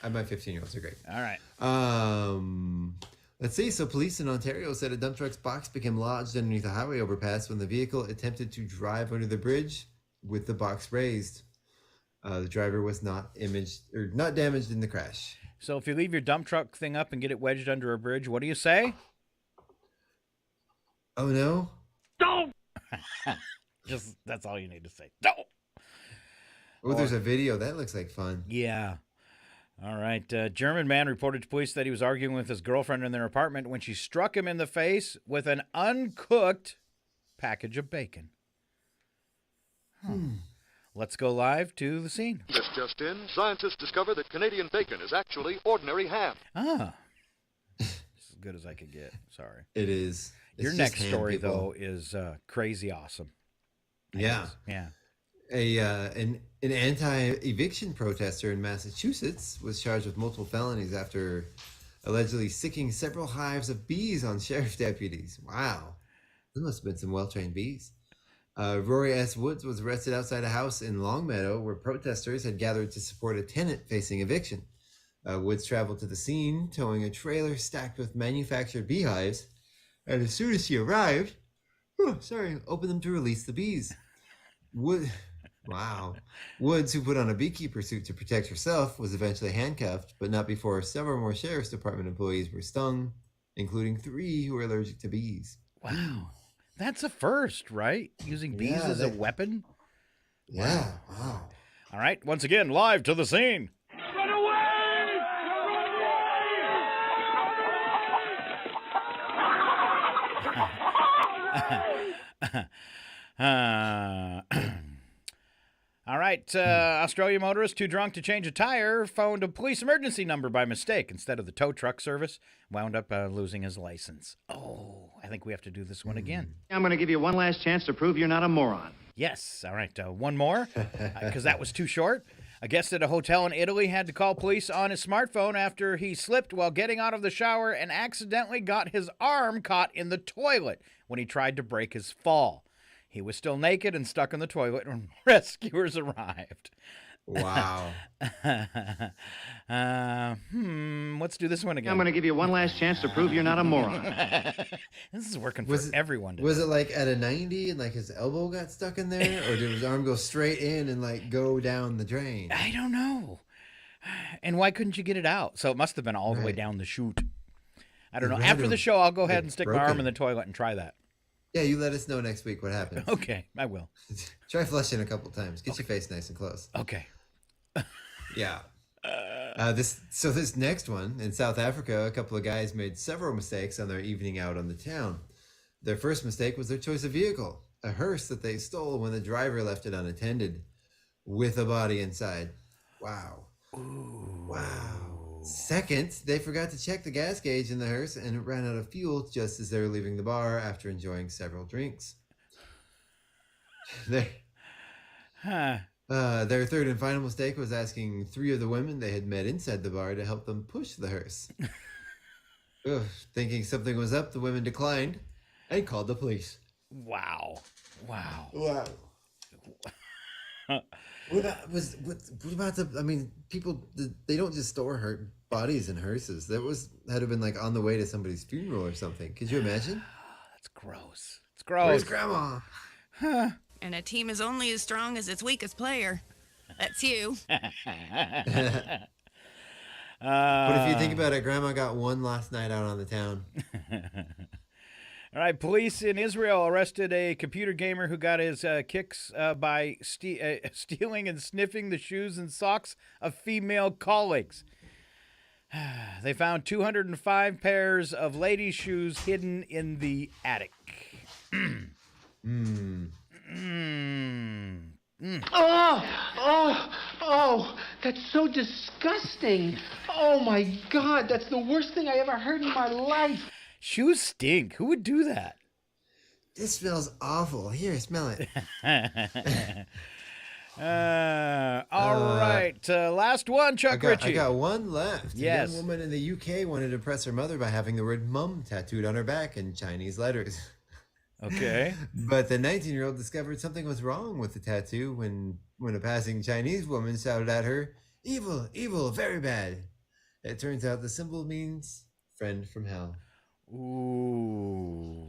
My 15-year-olds are great. All right. Let's see. So police in Ontario said a dump truck's box became lodged underneath a highway overpass when the vehicle attempted to drive under the bridge with the box raised. The driver was not damaged in the crash. So if you leave your dump truck thing up and get it wedged under a bridge, what do you say? Oh, no? Don't! Just, that's all you need to say. Don't! Oh, there's a video. That looks like fun. Yeah. All right. German man reported to police that he was arguing with his girlfriend in their apartment when she struck him in the face with an uncooked package of bacon. Let's go live to the scene. This just in, scientists discover that Canadian bacon is actually ordinary ham. Ah. It's as good as I could get. Sorry. It is. Your next story, though, is crazy awesome. Yeah. Yeah. An anti-eviction protester in Massachusetts was charged with multiple felonies after allegedly sicking several hives of bees on sheriff deputies. Wow. There must have been some well-trained bees. Rory S. Woods was arrested outside a house in Longmeadow where protesters had gathered to support a tenant facing eviction. Woods traveled to the scene, towing a trailer stacked with manufactured beehives, and as soon as she arrived, opened them to release the bees. Woods, who put on a beekeeper suit to protect herself, was eventually handcuffed, but not before several more Sheriff's Department employees were stung, including 3 who were allergic to bees. Wow. That's a first, right? Using bees as a weapon? Yeah. Wow. All right. Once again, live to the scene. Run away! All right. Australia motorist too drunk to change a tire phoned a police emergency number by mistake instead of the tow truck service. Wound up losing his license. Oh, I think we have to do this one again. I'm going to give you one last chance to prove you're not a moron. Yes. All right. One more, because that was too short. A guest at a hotel in Italy had to call police on his smartphone after he slipped while getting out of the shower and accidentally got his arm caught in the toilet when he tried to break his fall. He was still naked and stuck in the toilet when rescuers arrived. Wow. Let's do this one again. I'm going to give you one last chance to prove you're not a moron. This is working for everyone today. Was it like at a 90 and like his elbow got stuck in there? Or did his arm go straight in and like go down the drain? I don't know. And why couldn't you get it out? So it must have been all the way down the chute. I don't know. After the show, I'll go ahead and stick my arm in the toilet and try that. Yeah, you let us know next week what happens. Okay, I will. Try flushing a couple times. Get your face nice and close. Okay. Yeah. This next one, in South Africa, a couple of guys made several mistakes on their evening out on the town. Their first mistake was their choice of vehicle, a hearse that they stole when the driver left it unattended, with a body inside. Wow. Ooh. Wow. Second, they forgot to check the gas gauge in the hearse and it ran out of fuel just as they were leaving the bar after enjoying several drinks. Their third and final mistake was asking 3 of the women they had met inside the bar to help them push the hearse. Thinking something was up, the women declined and called the police. Wow. What about people, they don't just store bodies in hearses. That had to have been like on the way to somebody's funeral or something. Could you imagine? it's gross. It's gross. Where's Grandma? Huh. And a team is only as strong as its weakest player. That's you. But if you think about it, Grandma got one last night out on the town. All right, police in Israel arrested a computer gamer who got his kicks by stealing and sniffing the shoes and socks of female colleagues. They found 205 pairs of ladies' shoes hidden in the attic. Oh, that's so disgusting. Oh, my God, that's the worst thing I ever heard in my life. Shoes stink. Who would do that? This smells awful. Here, smell it. All right. Last one, Chuck Ritchie. I got one left. Yes. A young woman in the UK wanted to impress her mother by having the word mum tattooed on her back in Chinese letters. Okay. But the 19-year-old discovered something was wrong with the tattoo when a passing Chinese woman shouted at her, "Evil, evil, very bad." It turns out the symbol means friend from hell. Ooh.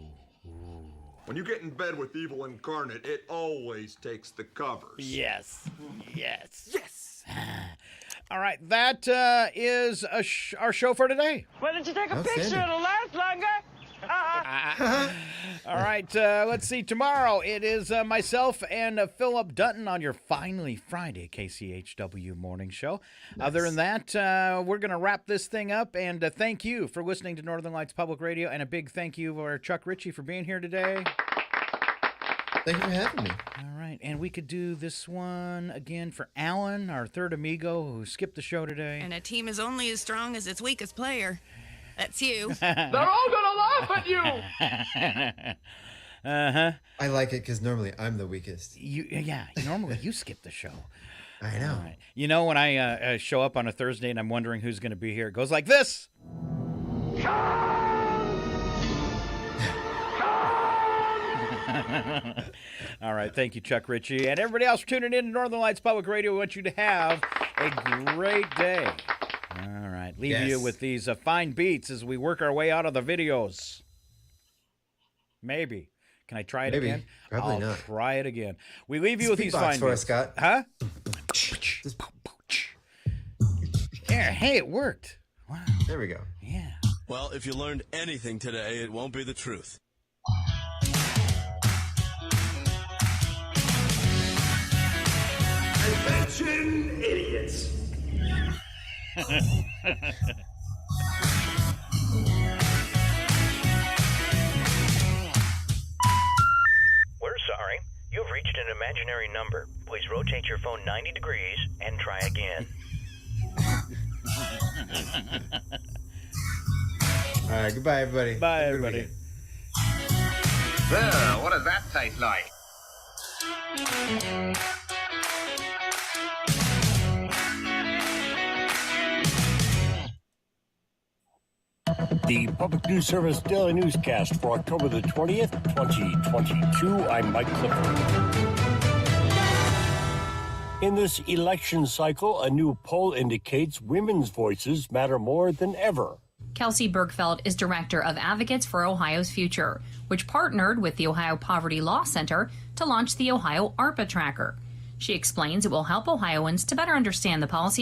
When you get in bed with evil incarnate, it always takes the covers. Yes. All right, that is our show for today. Why don't you take a picture? It'll last longer. All right, let's see. Tomorrow it is myself and Philip Dutton on your Finally Friday KCHW morning show. Nice. Other than that, we're going to wrap this thing up. And thank you for listening to Northern Lights Public Radio. And a big thank you for Chuck Ritchie for being here today. Thank you for having me. All right, and we could do this one again for Alan, our third amigo who skipped the show today. And a team is only as strong as its weakest player. That's you. They're all gonna laugh at you. Uh-huh. I like it because normally I'm the weakest. Normally you skip the show. I know. Right. You know, when I show up on a Thursday and I'm wondering who's going to be here, it goes like this. All right, thank you, Chuck Ritchie. And everybody else tuning in to Northern Lights Public Radio, we want you to have a great day. All right, leave you with these fine beats as we work our way out of the videos. Maybe. Can I try it again? Probably I'll not. Try it again. We leave you with these fine for beats. us, Scott. Huh? Hey, it worked. Wow. There we go. Yeah. Well, if you learned anything today, it won't be the truth. Attention, idiots. We're sorry. You've reached an imaginary number. Please rotate your phone 90 degrees and try again. All right, goodbye, everybody. Bye, everybody. What does that taste like? The Public News Service Daily Newscast for October the 20th, 2022. I'm Mike Clifford. In this election cycle, a new poll indicates women's voices matter more than ever. Kelsey Bergfeld is director of Advocates for Ohio's Future, which partnered with the Ohio Poverty Law Center to launch the Ohio ARPA Tracker. She explains it will help Ohioans to better understand the policy